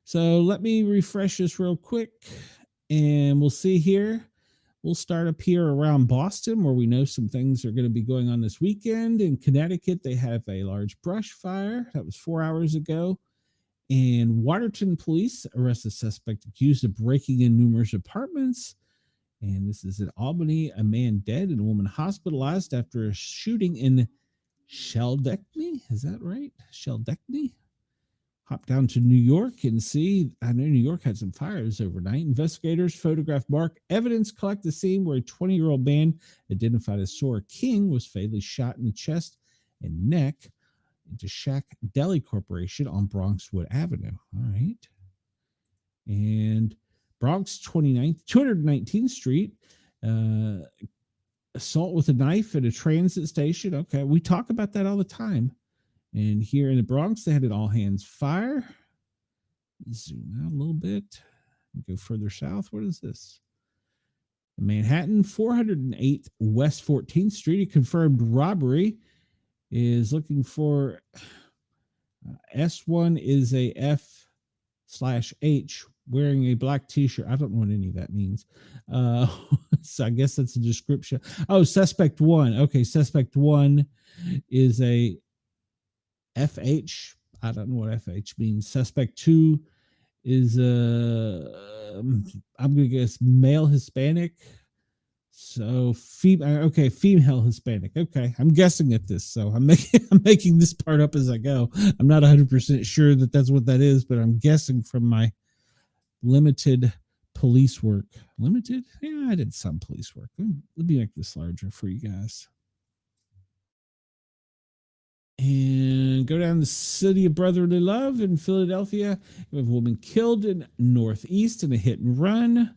so let me refresh this real quick, and we'll see here. We'll start up here around Boston, where we know some things are going to be going on this weekend. In Connecticut, they have a large brush fire. That was 4 hours ago. And Watertown police arrest a suspect accused of breaking in numerous apartments. And this is in Albany, a man dead and a woman hospitalized after a shooting in Sheldekney. Is that right? Sheldekney? Hop down to New York and see. I know New York had some fires overnight. Investigators photograph mark evidence, collect the scene where a 20-year-old man identified as Sora King was fatally shot in the chest and neck into Shack Deli Corporation on Bronxwood Avenue. All right. And Bronx 219th Street, assault with a knife at a transit station. Okay, we talk about that all the time. And here in the Bronx, they had an all-hands fire. Zoom out a little bit. Go further south. What is this? Manhattan, 408 West 14th Street, a confirmed robbery is looking for S1 is a F/H wearing a black t-shirt. I don't know what any of that means. So I guess that's a description. Oh, suspect 1. Okay, suspect 1 is a FH. I don't know what FH means. Suspect 2 is I'm gonna guess male Hispanic. So female, okay, female Hispanic. Okay, I'm guessing at this, so I'm making I'm making this part up as I go. I'm not 100% sure that that's what that is, but I'm guessing from my limited police work. Limited? Yeah, I did some police work. Let me make this larger for you guys. And go down the city of brotherly love in Philadelphia. We have a woman killed in Northeast in a hit and run.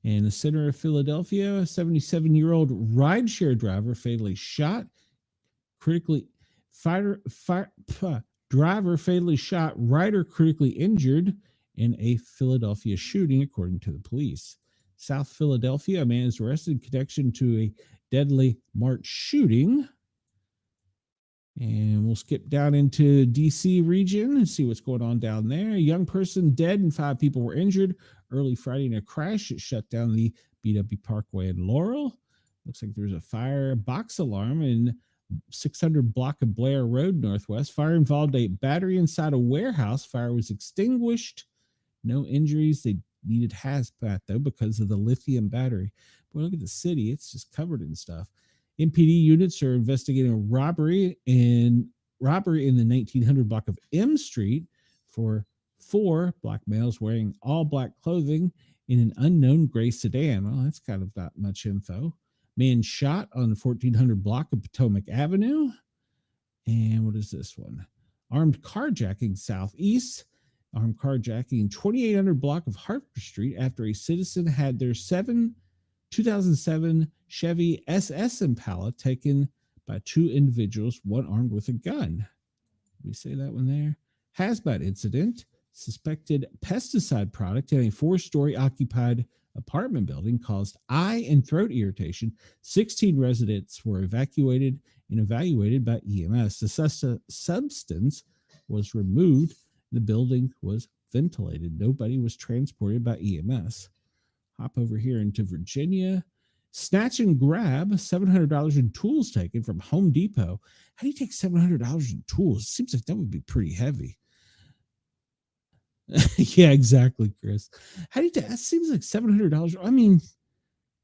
In the center of Philadelphia, a 77-year-old rideshare driver fatally shot, critically driver fatally shot, rider critically injured in a Philadelphia shooting, according to the police. South Philadelphia, a man is arrested in connection to a deadly March shooting. And we'll skip down into DC region and see what's going on down there. A young person dead and 5 people were injured early Friday in a crash that shut down the BW Parkway in Laurel. Looks like there's a fire box alarm in 600 block of Blair Road Northwest. Fire involved a battery inside a warehouse. Fire was extinguished. No injuries. They needed hazmat though because of the lithium battery. Boy, look at the city. It's just covered in stuff. MPD units are investigating a robbery in the 1900 block of M Street for 4 black males wearing all black clothing in an unknown gray sedan. Well, that's kind of not much info. Man shot on the 1400 block of Potomac Avenue. And what is this one? Armed carjacking southeast. Armed carjacking 2800 block of Hartford Street after a citizen had their 2007 Chevy SS Impala taken by 2 individuals, one armed with a gun. We say that one there. Hazmat incident. Suspected pesticide product in a 4-story occupied apartment building caused eye and throat irritation. 16 residents were evacuated and evaluated by EMS. The substance was removed. The building was ventilated. Nobody was transported by EMS. Hop over here into Virginia. Snatch and grab, $700 in tools taken from Home Depot. How do you take $700 in tools? It seems like that would be pretty heavy. Yeah, exactly, Chris. How do you take that? Seems like $700. I mean,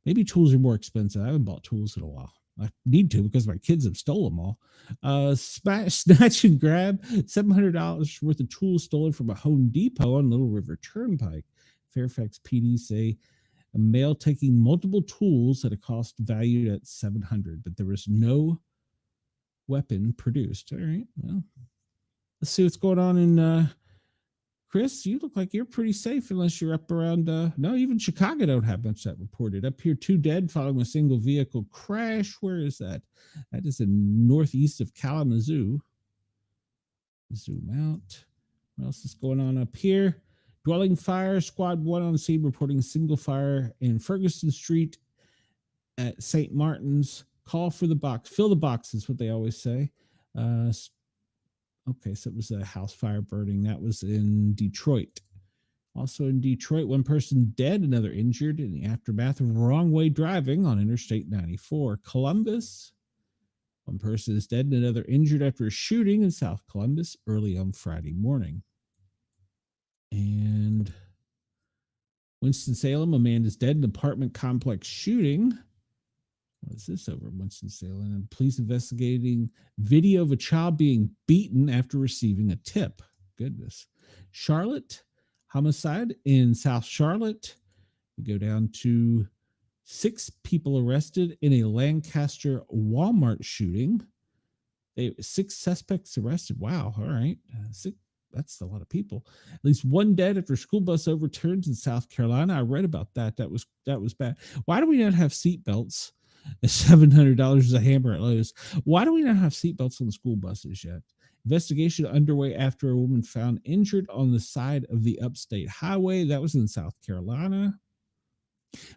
maybe tools are more expensive. I haven't bought tools in a while. I need to because my kids have stolen them all. Snatch and grab, $700 worth of tools stolen from a Home Depot on Little River Turnpike. Fairfax PD say a male taking multiple tools at a cost valued at $700, but there was no weapon produced. All right, well, let's see what's going on in Chris. You look like you're pretty safe unless you're up around no, even Chicago don't have much that reported. Up here, 2 dead following a single vehicle crash. Where is that? That is in northeast of Kalamazoo. Zoom out. What else is going on up here? Dwelling fire, squad 1 on scene reporting single fire in Ferguson Street at St. Martin's. Call for the box. Fill the box is what they always say. Okay, so it was a house fire burning. That was in Detroit. Also in Detroit, 1 person dead, another injured in the aftermath of wrong way driving on Interstate 94. Columbus, 1 person is dead and another injured after a shooting in South Columbus early on Friday morning. And Winston-Salem, a man is dead in an apartment complex shooting. What is this over in Winston-Salem? And police investigating video of a child being beaten after receiving a tip. Goodness. Charlotte, homicide in South Charlotte. We go down to 6 people arrested in a Lancaster Walmart shooting. 6 suspects arrested. Wow. All right. That's a lot of people. At least 1 dead after school bus overturns in South Carolina. I read about that. That was bad. Why do we not have seatbelts? $700 is a hammer at Lowe's. Why do we not have seatbelts on the school buses yet? Investigation underway after a woman found injured on the side of the upstate highway. That was in South Carolina.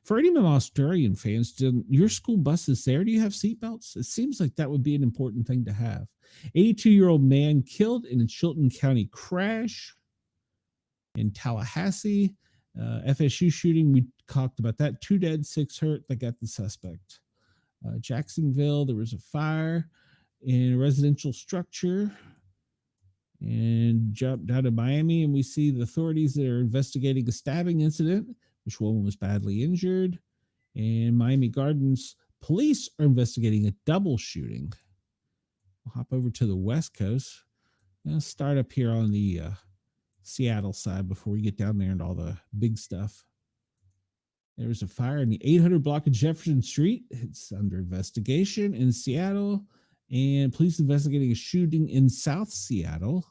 For any of my Australian fans, do your school buses there, do you have seatbelts? It seems like that would be an important thing to have. 82-year-old man killed in a Chilton County crash. In Tallahassee, FSU shooting, we talked about that. 2 dead, 6 hurt. They got the suspect. Jacksonville, there was a fire in a residential structure. And jump down to Miami, and we see the authorities that are investigating a stabbing incident, which woman was badly injured. And Miami Gardens police are investigating a double shooting. We'll hop over to the West Coast. Let's start up here on the Seattle side before we get down there and all the big stuff. There was a fire in the 800 block of Jefferson Street. It's under investigation in Seattle. And police investigating a shooting in South Seattle.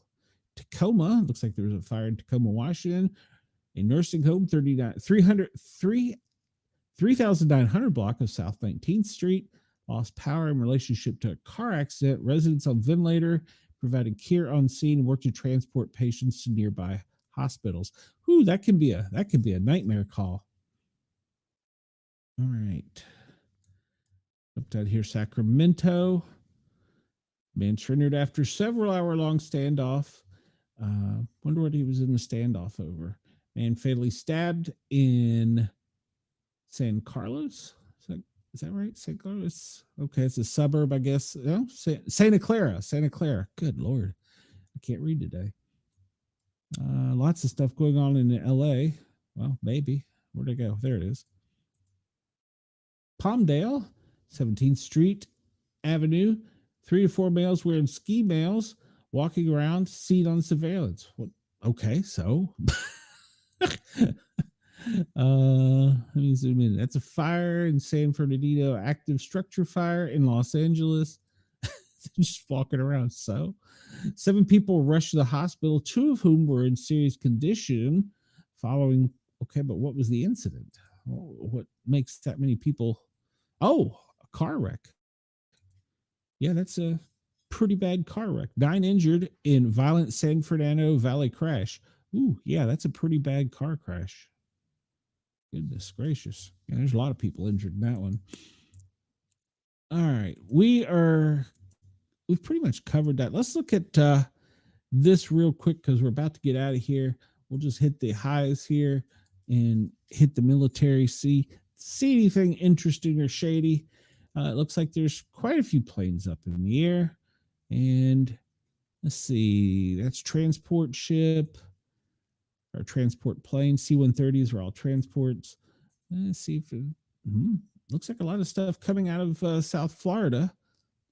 Tacoma, looks like there was a fire in Tacoma, Washington. A nursing home, 3,900 block of South 19th Street. Lost power in relationship to a car accident. Residents on ventilator provided care on scene and worked to transport patients to nearby hospitals. Ooh, that can be a nightmare call. All right. Up down here, Sacramento. Man surrendered after several hour-long standoff. Wonder what he was in the standoff over. Man fatally stabbed in San Carlos. Is that right? San Carlos? Okay, it's a suburb, I guess. No, Santa Clara. Santa Clara. Good Lord. I can't read today. Lots of stuff going on in LA. Well, maybe. Where'd it go? There it is. Palmdale, 17th Street Avenue. 3 to 4 males wearing ski mails walking around, seen on surveillance. What? Okay, so let me zoom in. That's a fire in San Fernandino, active structure fire in Los Angeles. Just walking around. So 7 people rushed to the hospital, 2 of whom were in serious condition following. Okay, but what was the incident? What makes that many people? Oh, a car wreck. Yeah, that's a pretty bad car wreck. 9 injured in violent San Fernando Valley crash. Ooh, yeah, that's a pretty bad car crash. Goodness gracious. Yeah, there's a lot of people injured in that one. All right. We've pretty much covered that. Let's look at this real quick because we're about to get out of here. We'll just hit the highs here and hit the military, see anything interesting or shady. It looks like there's quite a few planes up in the air. And let's see, that's transport ship or transport plane. C-130s are all transports. Let's see if it looks like a lot of stuff coming out of South Florida.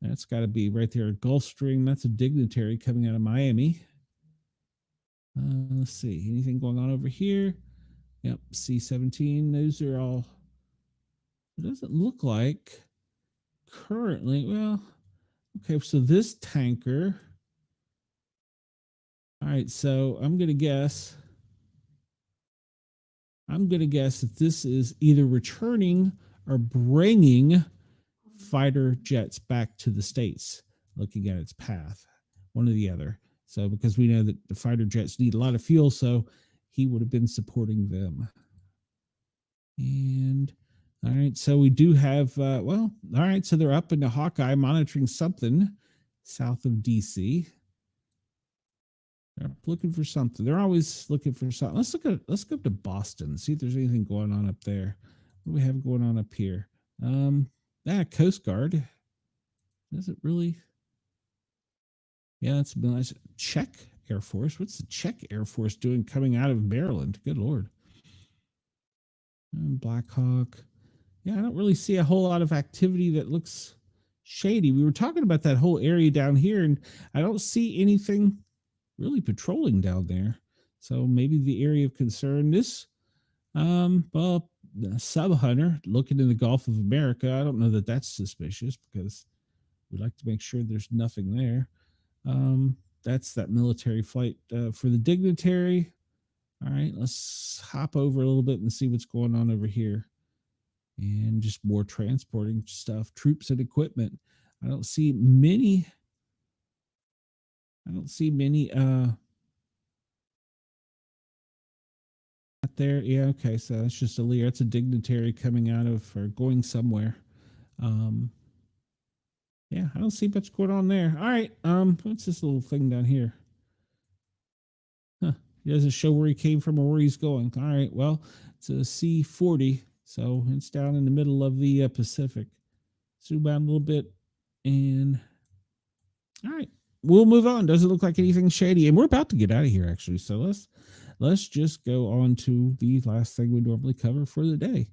That's got to be right there, Gulfstream. That's a dignitary coming out of Miami. Let's see, anything going on over here? Yep, C-17. Those are all. It doesn't look like currently. Well, okay, so this tanker. All right, so I'm going to guess that this is either returning or bringing fighter jets back to the States, looking at its path, one or the other. So because we know that the fighter jets need a lot of fuel, so he would have been supporting them. And all right, so we do have, all right, so they're up into Hawkeye monitoring something south of DC. They're looking for something. They're always looking for something. Let's go up to Boston, see if there's anything going on up there. What do we have going on up here? Coast Guard. Does it really? Yeah, that's nice. Czech Air Force. What's the Czech Air Force doing coming out of Maryland? Good Lord. And Black Hawk. Yeah, I don't really see a whole lot of activity that looks shady. We were talking about that whole area down here, and I don't see anything really patrolling down there. So maybe the area of concern. This, Sub Hunter looking in the Gulf of America. I don't know that that's suspicious because we like to make sure there's nothing there. That's that military flight for the dignitary. All right, let's hop over a little bit and see what's going on over here. And just more transporting stuff, troops and equipment. I don't see many. Not there. Yeah, okay. So that's just a Lear. It's a dignitary coming out of or going somewhere. Yeah, I don't see much going on there. All right. What's this little thing down here? Huh. He doesn't show where he came from or where he's going. All right. Well, it's a C-40. So it's down in the middle of the Pacific. Zoom out a little bit. And all right. we'll move on. Doesn't look like anything shady, and we're about to get out of here actually. So let's just go on to the last thing we normally cover for the day.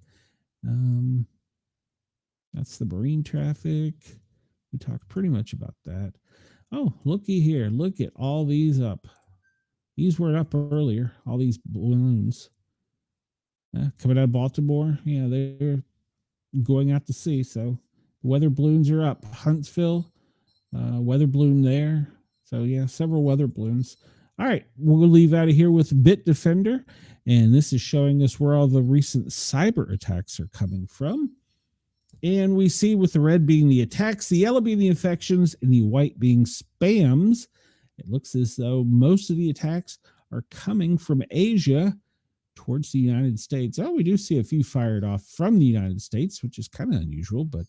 That's the marine traffic. We talked pretty much about that. Oh, looky here. Look at all these up. These weren't up earlier. All these balloons. Coming out of Baltimore. Yeah, they're going out to sea. So weather balloons are up. Huntsville, weather balloon there. So yeah, several weather balloons. All right, we'll leave out of here with Bit Defender. And this is showing us where all the recent cyber attacks are coming from. And we see with the red being the attacks, the yellow being the infections, and the white being spams. It looks as though most of the attacks are coming from Asia towards the United States. Oh, we do see a few fired off from the United States, which is kind of unusual, but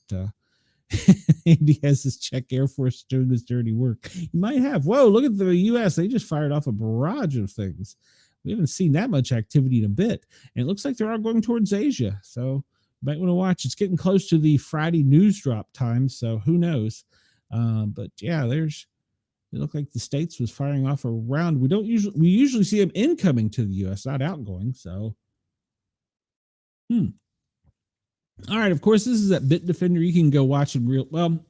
Andy has this Czech Air Force doing this dirty work. You might have. Whoa, look at the U.S. They just fired off a barrage of things. We haven't seen that much activity in a bit. And it looks like they're all going towards Asia. So you might want to watch. It's getting close to the Friday news drop time, so who knows? But yeah, it looked like the States was firing off around. We usually see them incoming to the U.S., not outgoing. So, all right. Of course, this is at Bit Defender. You can go watch it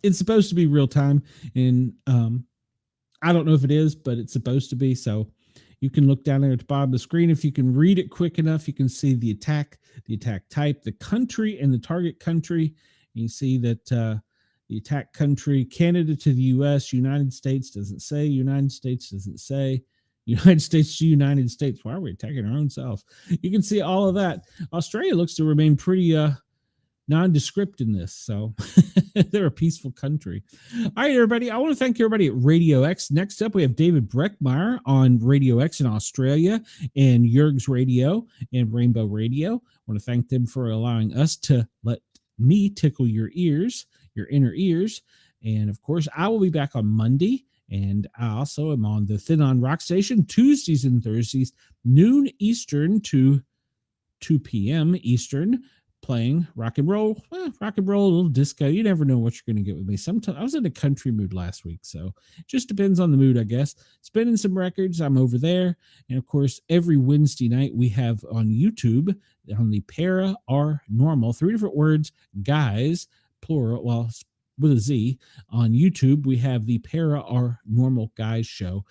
it's supposed to be real time, and I don't know if it is, but it's supposed to be. So you can look down there at the bottom of the screen. If you can read it quick enough, you can see the attack type, the country, and the target country. And you see that the attack country, Canada to the U.S., United States doesn't say, United States doesn't say, United States to United States. Why are we attacking our own self? You can see all of that. Australia looks to remain pretty nondescript in this, so they're a peaceful country. All right, everybody, I want to thank everybody at Radio X. Next up, we have David Breckmeyer on Radio X in Australia, and Jurg's Radio and Rainbow Radio. I want to thank them for allowing us to let me tickle your ears, your inner ears. And of course, I will be back on Monday, and I also am on the Thin on Rock Station Tuesdays and Thursdays, noon Eastern to 2 p.m. Eastern, playing rock and roll, a little disco. You never know what you're going to get with me. Sometimes I was in a country mood last week, so it just depends on the mood, I guess. Spinning some records, I'm over there. And of course, every Wednesday night we have on YouTube, on the Para Are Normal, 3 different words, guys, plural, well, with a Z. On YouTube, we have the Para Are Normal Guys show.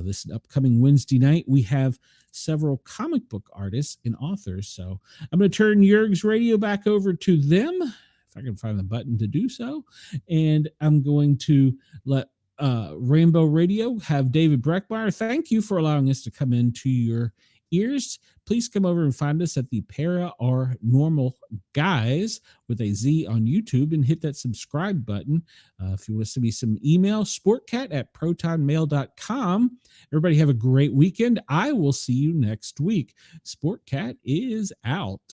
This upcoming Wednesday night, we have several comic book artists and authors. So I'm going to turn Jurg's Radio back over to them, if I can find the button to do so. And I'm going to let Rainbow Radio have David Breckmeyer. Thank you for allowing us to come into your ears. Please come over and find us at the Para Are Normal Guys with a Z on YouTube, and hit that subscribe button. If you want to send me some email, sportcat@protonmail.com. Everybody have a great weekend. I will see you next week. Sportcat is out.